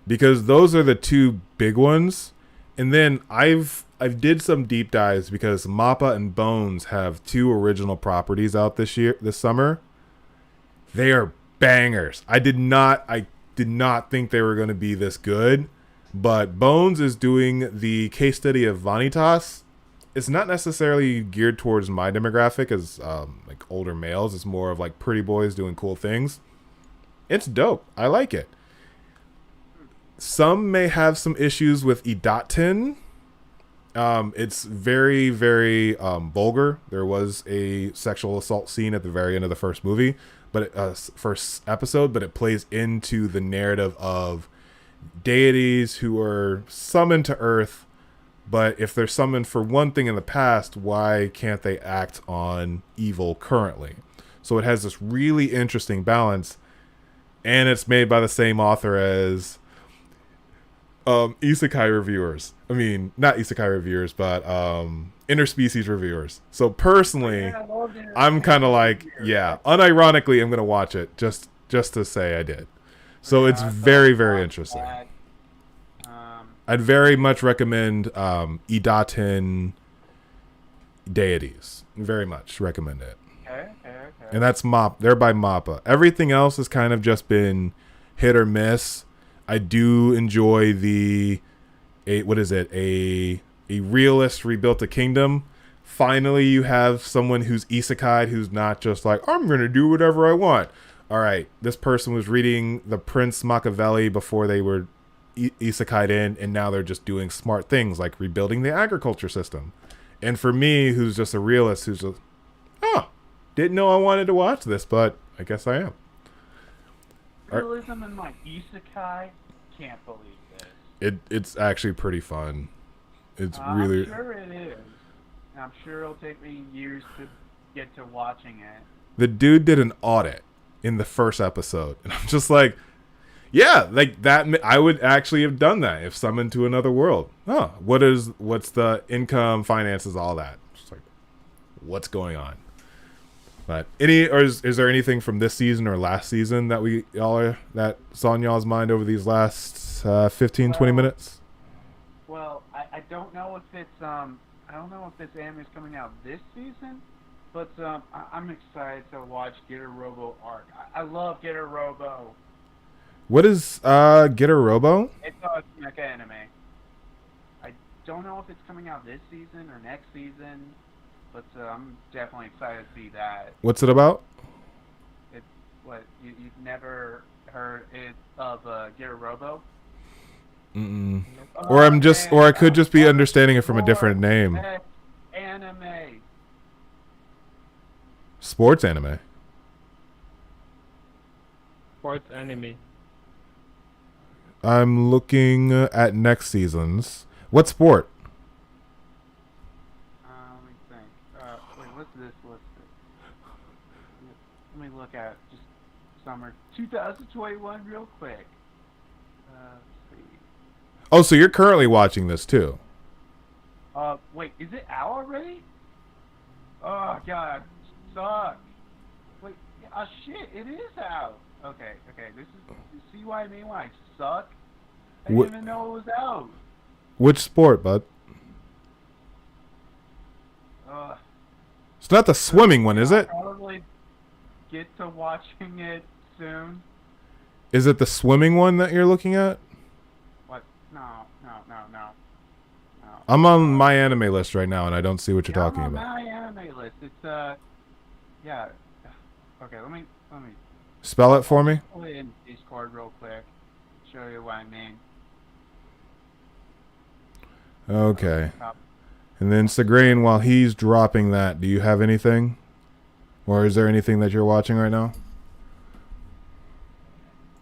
because those are the two big ones. And then I've did some deep dives because Mappa and Bones have two original properties out this summer. They are bangers. I did not think they were going to be this good, but Bones is doing the case study of Vanitas. It's not necessarily geared towards my demographic as like older males. It's more of like pretty boys doing cool things. It's dope. I like it. Some may have some issues with Idaten. It's very, very vulgar. There was a sexual assault scene at the very end of the first movie, first episode, but it plays into the narrative of deities who are summoned to Earth. But if they're summoned for one thing in the past, why can't they act on evil currently? So it has this really interesting balance, and it's made by the same author as isekai reviewers. I mean, not isekai reviewers, but interspecies reviewers. So personally, I'm kind of like, yeah, unironically, I'm gonna watch it just to say I did. So it's very, very interesting. I'd very much recommend Idaten Deities. Very much recommend it. Okay. And that's They're by Mappa. Everything else has kind of just been hit or miss. I do enjoy a realist rebuilt a kingdom. Finally, you have someone who's isekai, who's not just like, I'm going to do whatever I want. All right, this person was reading the Prince Machiavelli before they were isekai'd in, and now they're just doing smart things like rebuilding the agriculture system. And for me, who's just a realist, who's just, didn't know I wanted to watch this, but I guess I am. Realism and like isekai, can't believe this. It's actually pretty fun. It's I'm really. sure it is. I'm sure it'll take me years to get to watching it. The dude did an audit in the first episode, and I'm just like, yeah, like that. I would actually have done that if summoned to another world. What's the income, finances, all that? Just like, what's going on? But is there anything from this season or last season that that's on y'all's mind over these last 15, 20 minutes? Well, I don't know if it's I don't know if this anime is coming out this season, but I'm excited to watch Getter Robo arc. I love Getter Robo. What is Getter Robo? It's a mecha anime. I don't know if it's coming out this season or next season, but I'm definitely excited to see that. What's it about? It's what you've never heard of Getter Robo? Mm-mm. Or I could just be understanding it from a different name. Anime. Sports anime. Sports anime. I'm looking at next season's. What sport? Let me think. Wait, what's this listed? Let me look at just summer 2021 real quick. Let's see. Oh, so you're currently watching this too? Wait, is it out already? Oh god, suck. Wait, shit, it is out. Okay, this is, you see what I mean when I suck? I didn't even know it was out. Which sport, bud? It's not the swimming one, is it? I'll probably get to watching it soon. Is it the swimming one that you're looking at? What? No. I'm on my anime list right now, and I don't see what you're talking I'm on about. my anime list. It's yeah. Okay, let me Spell it for me. put it in Discord real quick. Show you what I mean. Okay. And then Segrain, while he's dropping that, do you have anything? Or is there anything that you're watching right now?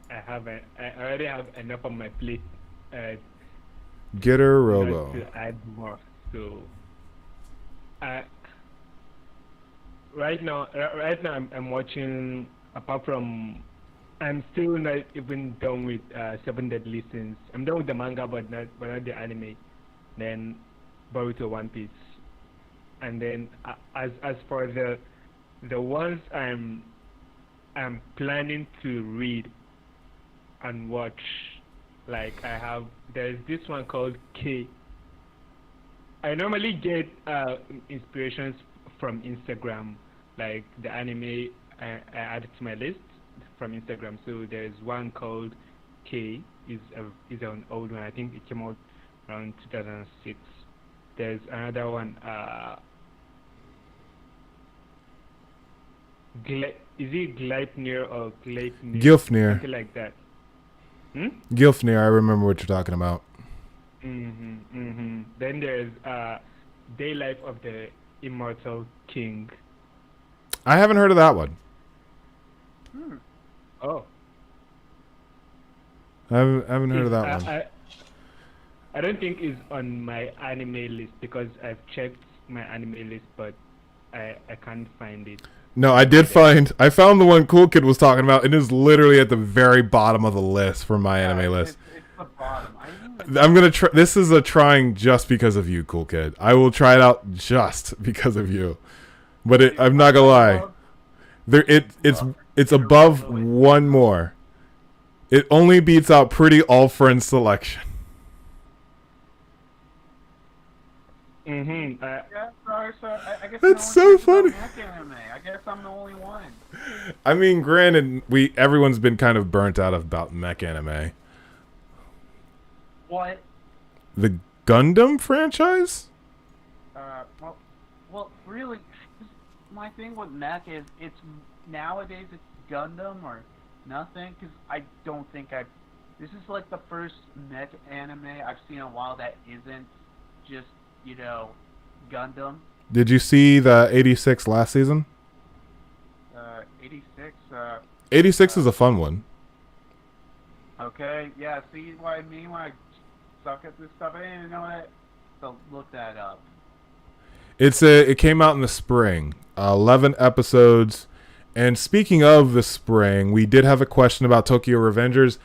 I already have enough on my plate. Getter Robo. To add more. So, right now I'm watching. Apart from, I'm still not even done with 7 Deadly Sins. I'm done with the manga, but not the anime. Then Boruto, One Piece, and then as for the ones I'm planning to read and watch, Like there's this one called K. I normally get inspirations from Instagram, like the anime I add to my list from Instagram. So there's one called K, is an old one. I think it came out around 2006. There's another one. Is it Gleipnir or Gleipnir? Gilfnir. Something like that. Gilfnir, I remember what you're talking about. Then there's Day Life of the Immortal King. I haven't heard of that one. Oh. I haven't heard of that one. I don't think it's on my anime list because I've checked my anime list, but I can't find it. No, I found the one Cool Kid was talking about. It is literally at the very bottom of the list for my anime list. It's the bottom. I'm gonna try. This is a trying just because of you, Cool Kid. I will try it out just because of you. But I'm not gonna lie. It's above one more. It only beats out Pretty All Friends Selection. Yeah, sorry, I guess That's so funny. I guess I'm the only one. I mean, granted, everyone's been kind of burnt out about mech anime. What? The Gundam franchise? Well, really, my thing with mech is nowadays it's Gundam or nothing, because I don't think this is like the first mech anime I've seen in a while that isn't just, Gundam. Did you see the 86 last season? 86, 86 is a fun one. okay, yeah, see what I mean when I suck at this stuff? I didn't even know that, so look that up. It came out in the spring. 11 episodes. And speaking of the spring, we did have a question about Tokyo Revengers.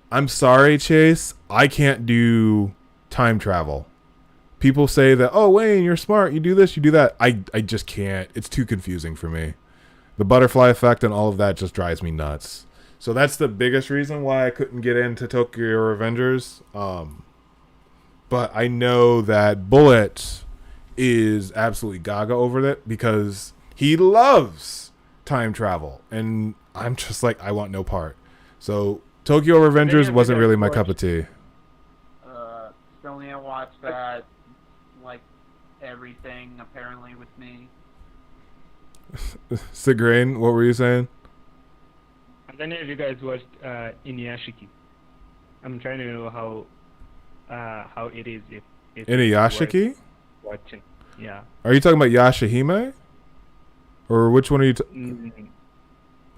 I'm sorry, Chase. I can't do time travel. People say that, oh, Wayne, you're smart. You do this, you do that. I just can't. It's too confusing for me. The butterfly effect and all of that just drives me nuts. So that's the biggest reason why I couldn't get into Tokyo Revengers. But I know that Bullet is absolutely gaga over it because he loves time travel. And I'm just like, I want no part. So Tokyo Revengers wasn't really my cup of tea. Still need to watch that. Like everything apparently with me. Sigrain, what were you saying? I don't know if you guys watched Inuyashiki. I'm trying to know how it is if Inuyashiki? watching. Yeah. Are you talking about Yashahime? Or which one are you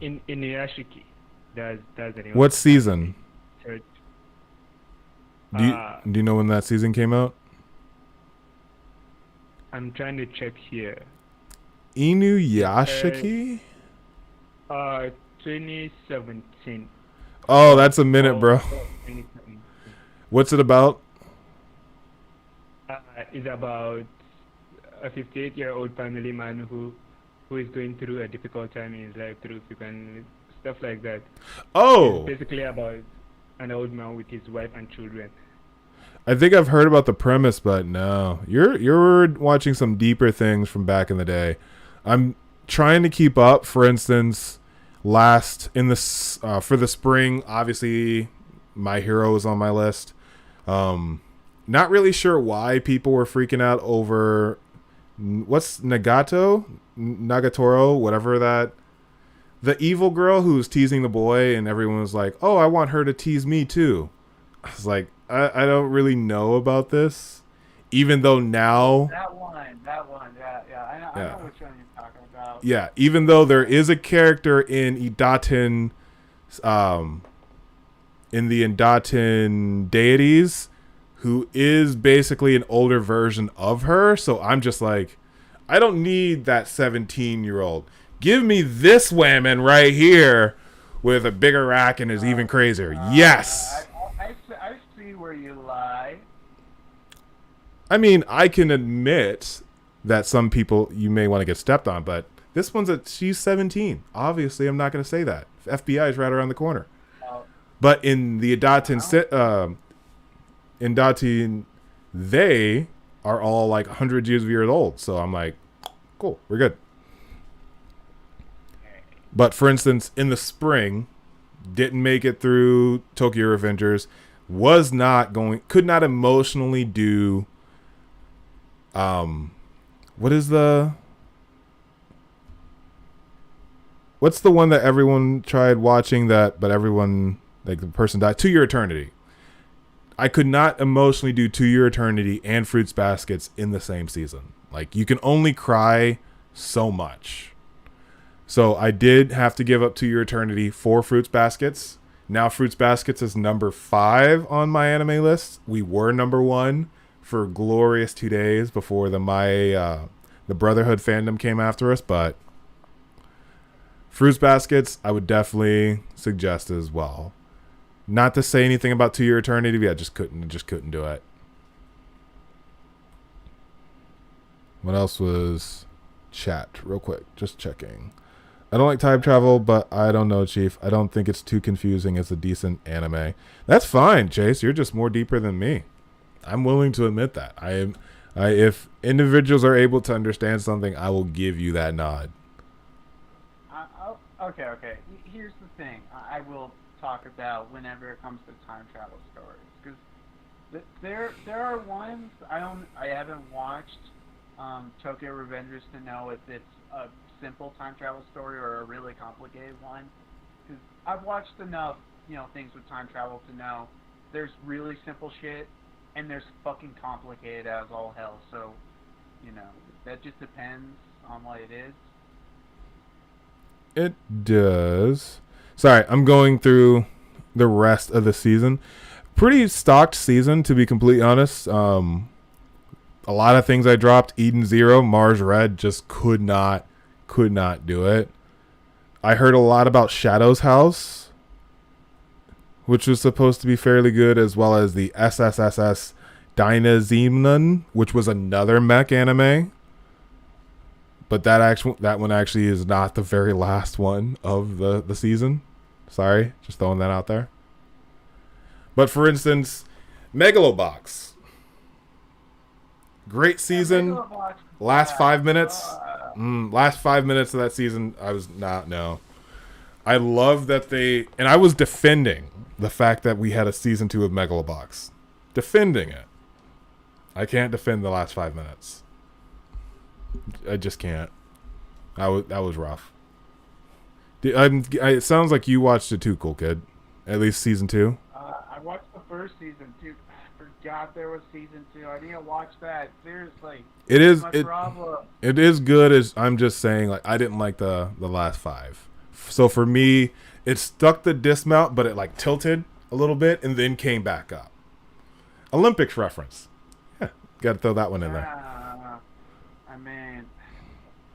Inuyashiki. Does anyone? What season? Search. Do you know when that season came out? I'm trying to check here. Inuyashiki? 2017. Oh, that's a minute, bro. 2017. What's it about? It's about a 58-year-old family man who is going through a difficult time in his life through frequent stuff like that. Oh! It's basically about an old man with his wife and children. I think I've heard about the premise, but no. You're watching some deeper things from back in the day. I'm trying to keep up. For instance, for the spring, obviously, My Hero is on my list. Not really sure why people were freaking out over what's Nagatoro, whatever that. The evil girl who's teasing the boy, and everyone was like, "Oh, I want her to tease me too." I was like, I don't really know about this, even though now That one, yeah. I know which one you're talking about. Yeah, even though there is a character in Idaten, in the Idaten deities, who is basically an older version of her. So I'm just like, I don't need that 17-year-old. Give me this woman right here with a bigger rack and is even crazier. Yes. I see where you lie. I mean, I can admit that some people you may want to get stepped on, but this she's 17. Obviously, I'm not going to say that. FBI is right around the corner. But in the Datin, they are all like hundreds of years old. So I'm like, cool, we're good. But for instance, in the spring, didn't make it through Tokyo Revengers, could not emotionally do, what's the one that everyone tried watching but everyone, like the person died? To Your Eternity. I could not emotionally do To Your Eternity and Fruits Baskets in the same season. Like, you can only cry so much. So I did have to give up To Your Eternity for Fruits Baskets. Now Fruits Baskets is number 5 on my anime list. We were number 1 for glorious 2 days before the Brotherhood fandom came after us, but Fruits Baskets I would definitely suggest as well. Not to say anything about To Your Eternity, but I just couldn't do it. What else was chat? Real quick, just checking. I don't like time travel, but I don't know, Chief. I don't think it's too confusing. It's a decent anime. That's fine, Chase. You're just more deeper than me. I'm willing to admit that. If individuals are able to understand something, I will give you that nod. Okay. Here's the thing. I will talk about whenever it comes to time travel stories, because there are ones I haven't watched Tokyo Revengers to know if it's a simple time travel story or a really complicated one. Because I've watched enough, things with time travel to know there's really simple shit and there's fucking complicated as all hell. So, that just depends on what it is. It does. Sorry, I'm going through the rest of the season. Pretty stocked season, to be completely honest. A lot of things I dropped. Eden Zero, Mars Red, just could not do it. I heard a lot about Shadow's House, which was supposed to be fairly good, as well as the SSSS Dynazemnon, which was another mech anime. But that one actually is not the very last one of the season. Sorry, just throwing that out there. But for instance, Megalobox. Great season. Last 5 minutes. Last 5 minutes of that season, I was not, no. I love that and I was defending the fact that we had a season 2 of Megalobox. Defending it. I can't defend the last 5 minutes. I just can't. That was rough. It sounds like you watched it too, Cool Kid. At least season 2. I watched the first season too. I forgot there was season 2. I need to watch that. Seriously. It is good. As I'm just saying, like, I didn't like the last 5. So for me, it stuck the dismount, but it like tilted a little bit and then came back up. Olympics reference. Yeah, got to throw that one in there. I mean,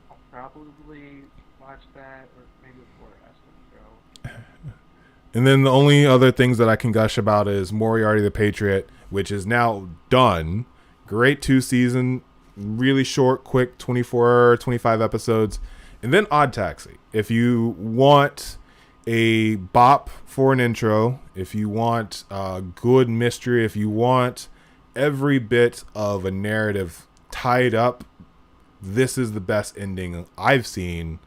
I'll probably watch that, or maybe before I ask them to go. And then the only other things that I can gush about is Moriarty the Patriot, which is now done. Great 2 season, really short, quick, 24, 25 episodes. And then Odd Taxi. If you want a bop for an intro, if you want a good mystery, if you want every bit of a narrative tied up, this is the best ending I've seen.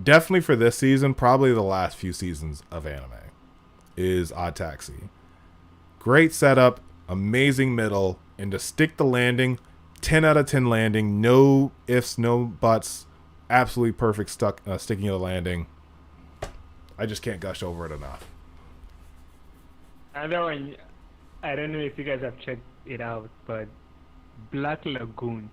Definitely for this season, probably the last few seasons of anime, is Odd Taxi. Great setup, amazing middle, and to stick the landing, 10 out of 10 landing, no ifs, no buts, absolutely perfect sticking of the landing. I just can't gush over it enough. Another one, I don't know if you guys have checked it out, but Black Lagoon.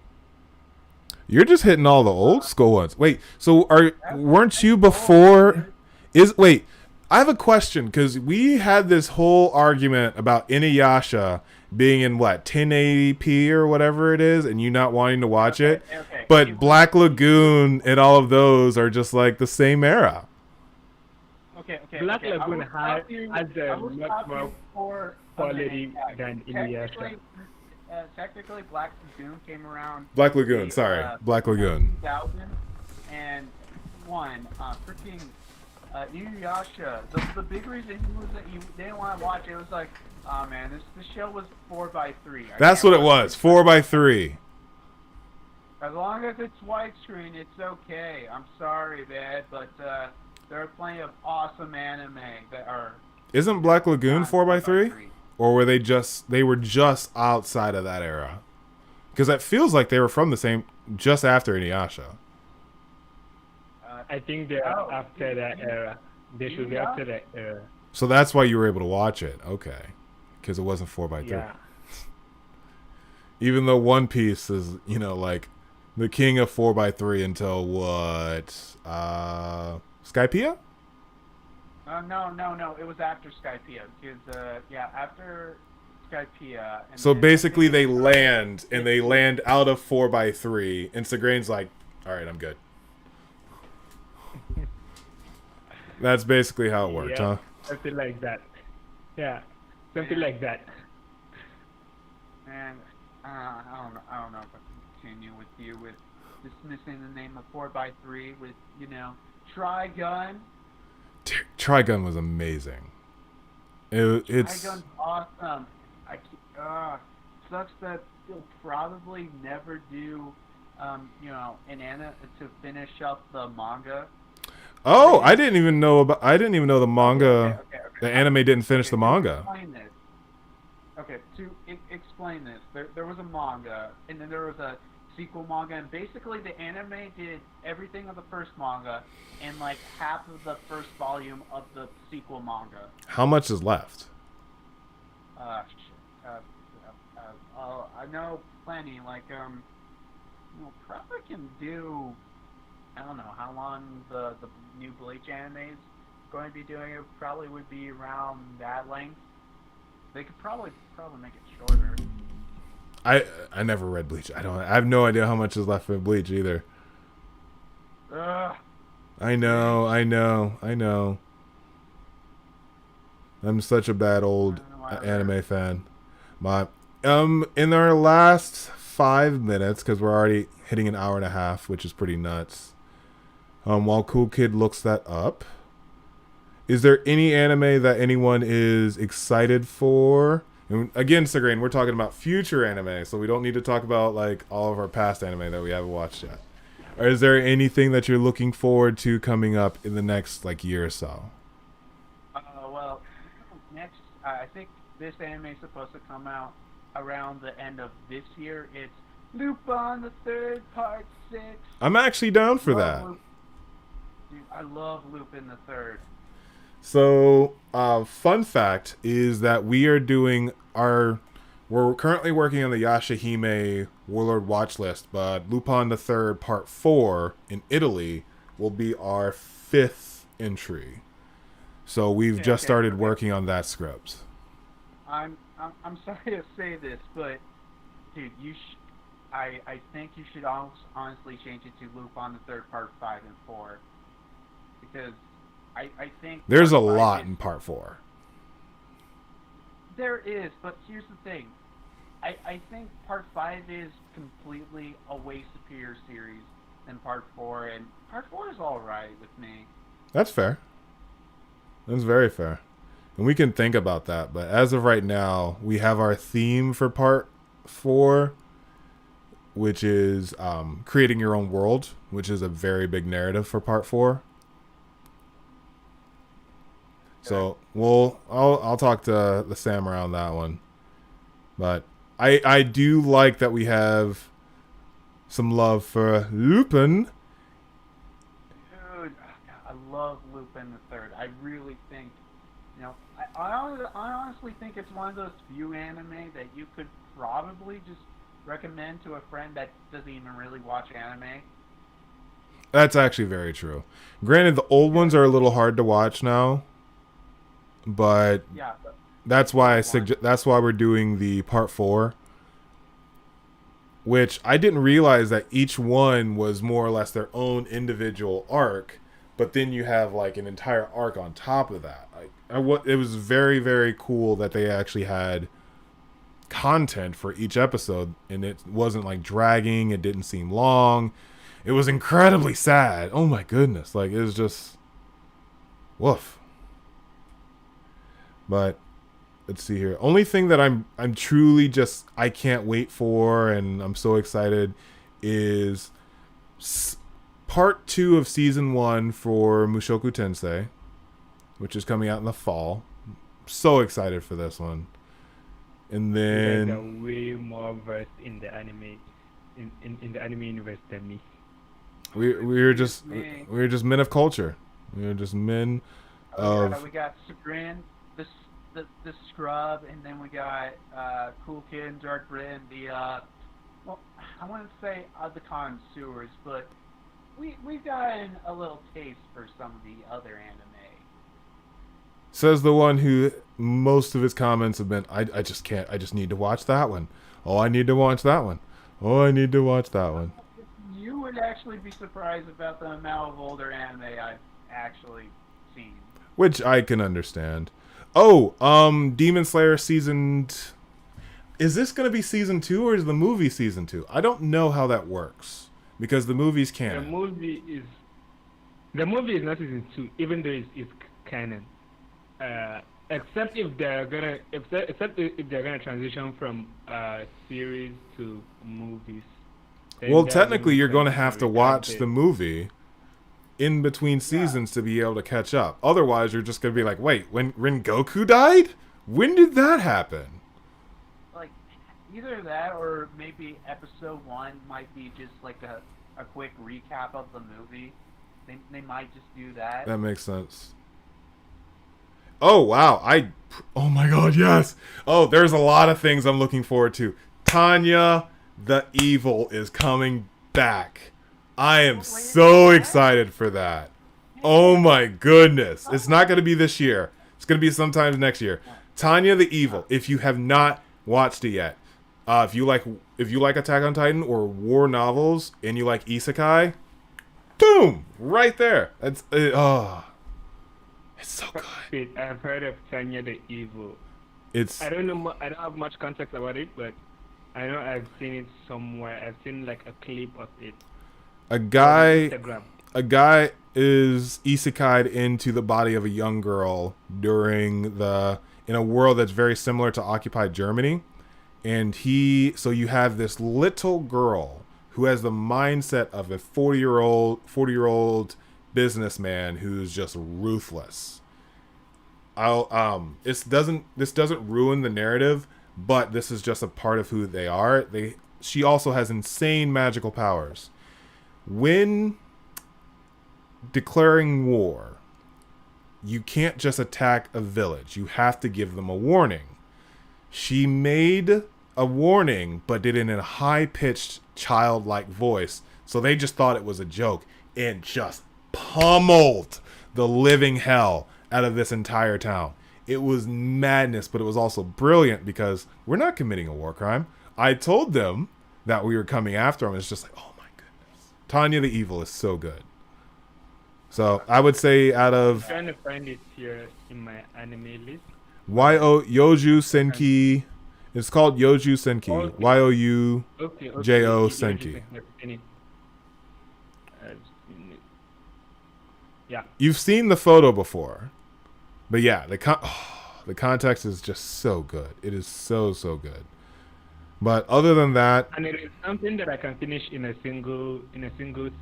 You're just hitting all the old school ones. Wait, so weren't you before? I have a question, because we had this whole argument about Inuyasha being in 1080p or whatever it is, and you not wanting to watch it. Okay. But Black Lagoon and all of those are just like the same era. Okay. Black Lagoon has a much more quality okay, than Inuyasha. Technically, Black Lagoon came around. Black Lagoon. 2001. Freaking Inuyasha. The big reason was that you didn't want to watch it. It was like, oh man, the show was 4:3. That's what it was. 4:3. As long as it's widescreen, it's okay. I'm sorry, man, but there are plenty of awesome anime that are. Isn't Black Lagoon not 4:3? Or were they were just outside of that era? Because it feels like they were from the same, just after Inuyasha. I think they're after that era. They should be after that era. So that's why you were able to watch it. Okay. Because it wasn't 4:3. Yeah. Even though One Piece is, like the king of 4:3 until what? Skypiea? No. It was after Skypiea. Because, after Skypiea. And So then- basically they land, and they land out of 4:3, and Segrane's like, alright, I'm good. That's basically how it worked, huh? Something like that. Yeah, something like that. And I don't know if I can continue with you with dismissing the name of 4:3 with Trigun. Trigun was amazing. It's Trigun's awesome. Sucks that they'll probably never do an anime to finish up the manga. Oh, I didn't even know the manga. Okay. The anime didn't finish the manga. Explain this. Okay, to explain this, there was a manga, and then there was a sequel manga, and basically the anime did everything of the first manga, and like half of the first volume of the sequel manga. How much is left? I know plenty. Like, probably can do. I don't know how long the new Bleach anime is going to be doing. It probably would be around that length. They could probably make it shorter. I never read Bleach. I have no idea how much is left for Bleach either. Ugh. I know. I'm such a bad old anime fan. But in our last 5 minutes, because we're already hitting an hour and a half, which is pretty nuts. While Cool Kid looks that up, is there any anime that anyone is excited for? And again, Segrane, we're talking about future anime, so we don't need to talk about like all of our past anime that we haven't watched yet. Or is there anything that you're looking forward to coming up in the next year or so? Well, next, I think this anime is supposed to come out around the end of this year. It's Lupin the Third Part 6. I'm actually down for that. Dude, I love Lupin the Third. So, fun fact is that we're currently working on the Yashahime Warlord watch list, but Lupin the Third Part 4 in Italy will be our 5th entry. So we've just started working on that script. I'm sorry to say this, but dude, I think you should honestly change it to Lupin the Third Part 5 and 4, because I think there's a lot in Part 4. There is, but here's the thing. I think Part 5 is completely a way superior series than Part 4, and Part 4 is alright with me. That's fair. That's very fair. And we can think about that, but as of right now, we have our theme for Part 4, which is creating your own world, which is a very big narrative for Part 4. So I'll talk to the Samurai on that one, but I do like that we have some love for Lupin. Dude, I love Lupin the Third. I really think, I honestly think it's one of those few anime that you could probably just recommend to a friend that doesn't even really watch anime. That's actually very true. Granted, the old ones are a little hard to watch now. But yeah, that's why that's why we're doing the Part 4, which I didn't realize that each one was more or less their own individual arc, but then you have like an entire arc on top of that. It was very, very cool that they actually had content for each episode, and it wasn't like dragging. It didn't seem long. It was incredibly sad. Oh my goodness. Like, it was just Woof. But let's see here. Only thing that I'm truly just I can't wait for, and I'm so excited, is part 2 of season 1 for Mushoku Tensei, which is coming out in the fall. So excited for this one. And then You guys are way more versed in the anime, in the anime universe than me. we're just men of culture. We're just men of. We got Sabrin, the Scrub, and then we got Cool Kid and Dark Briton. Well, I wouldn't say the connoisseurs, but we've gotten a little taste for some of the other anime. Says the one who most of his comments have been, I just can't. I just need to watch that one. Oh, I need to watch that one. Oh, I need to watch that one. You would actually be surprised about the amount of older anime I've actually seen. Which I can understand. Oh, Demon Slayer is this going to be season 2 or is the movie season 2? I don't know how that works because the movie's canon. The movie is not season 2, even though it's canon. Except if they're gonna transition from series to movies. Well, technically, you're going to have to watch the movie in between seasons to be able to catch up. Otherwise, you're just going to be like, wait, when Rengoku died? When did that happen? Like, either that or maybe episode 1 might be just like a quick recap of the movie. They might just do that. That makes sense. Oh, wow. Oh my god, yes. Oh, there's a lot of things I'm looking forward to. Tanya the Evil is coming back. I am so excited for that. Oh my goodness. It's not going to be this year. It's going to be sometime next year. Tanya the Evil, if you have not watched it yet, if you like Attack on Titan or war novels and you like isekai, boom, right there. It's so good. Wait, I've heard of Tanya the Evil. I don't have much context about it, but I know I've seen it somewhere. I've seen like a clip of it. A guy Instagram. is isekai'd into the body of a young girl in a world that's very similar to occupied Germany. And so you have this little girl who has the mindset of a 40-year-old businessman who's just ruthless. This doesn't ruin the narrative, but this is just a part of who they are. She also has insane magical powers. When declaring war, you can't just attack a village. You have to give them a warning. She made a warning, but did it in a high-pitched, childlike voice, so they just thought it was a joke and just pummeled the living hell out of this entire town. It was madness, but it was also brilliant because we're not committing a war crime. I told them that we were coming after them. It's just like, oh my goodness. Tanya the Evil is so good. So I would say out of... I'm trying to find it here in my anime list. Yoju Senki. It's called Yoju Senki. Okay. Youjo Senki. Yeah. You've seen the photo before. But yeah, the context is just so good. It is so good. But other than that, and it is something that I can finish in a single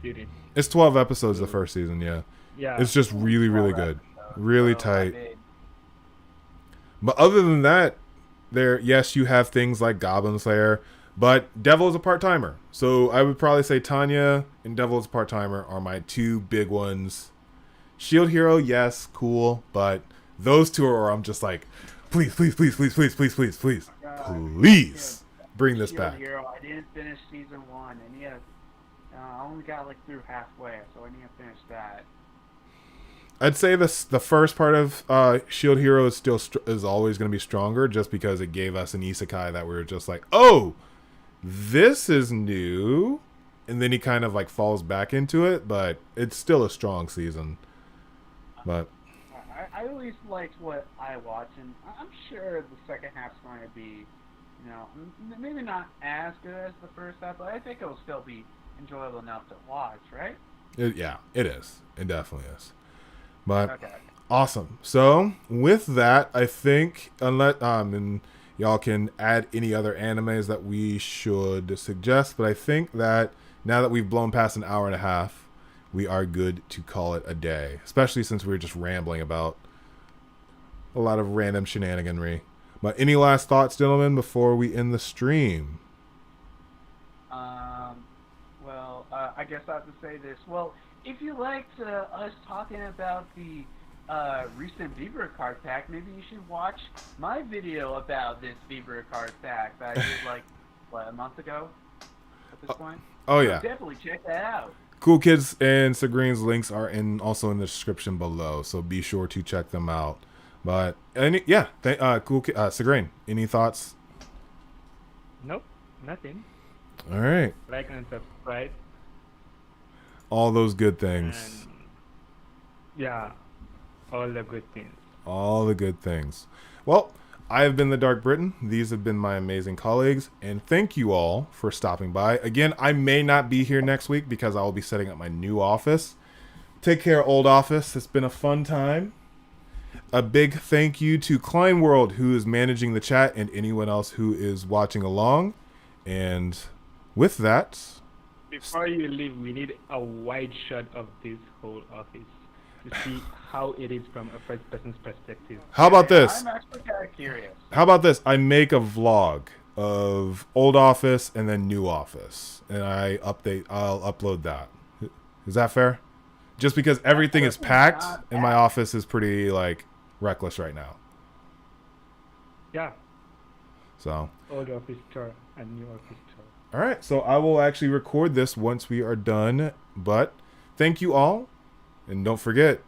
sitting. It's 12 episodes the first season, yeah. Yeah. It's just really good. Really tight. But other than that, yes, you have things like Goblin Slayer, but Devil is a part-timer. So I would probably say Tanya and Devil is a part-timer are my two big ones. Shield Hero, yes, cool, but those two are I'm just like, please, bring this Shield back. Hero, I didn't finish season 1, and I only got like through halfway, so I need to finish that. I'd say the first part of Shield Hero is always going to be stronger, just because it gave us an isekai that we were just like, oh, this is new, and then he kind of like falls back into it, but it's still a strong season. But I at least liked what I watched, and I'm sure the second half's going to be, maybe not as good as the first half, but I think it'll still be enjoyable enough to watch, right? It is. It definitely is. But okay. Awesome. So with that, I think unless and y'all can add any other animes that we should suggest, but I think that now that we've blown past an hour and a half, we are good to call it a day. Especially since we were just rambling about a lot of random shenaniganry. But any last thoughts, gentlemen, before we end the stream? Well, I guess I have to say this. Well, if you liked us talking about the recent Vibra card pack, maybe you should watch my video about this Vibra card pack that I did like, what, a month ago at this point? Oh, So yeah. definitely check that out. Cool Kids and Sagreen's links are also in the description below, so be sure to check them out. But, Cool Sagreen, any thoughts? Nope, nothing. All right. Like and subscribe. All those good things. And yeah, all the good things. All the good things. Well, I have been the Dark Briton. These have been my amazing colleagues. And thank you all for stopping by. Again, I may not be here next week because I will be setting up my new office. Take care, old office. It's been a fun time. A big thank you to Klein World, who is managing the chat, and anyone else who is watching along. And with that... Before you leave, we need a wide shot of this whole office to see how it is from a first person's perspective. How about this? I'm actually kind of curious. How about this? I make a vlog of old office and then new office, and I'll upload that. Is that fair? Just because everything is packed and my office is pretty like reckless right now. Yeah, So, old office tour and new office tour. all right. So I will actually record this once we are done, but thank you all. And don't forget,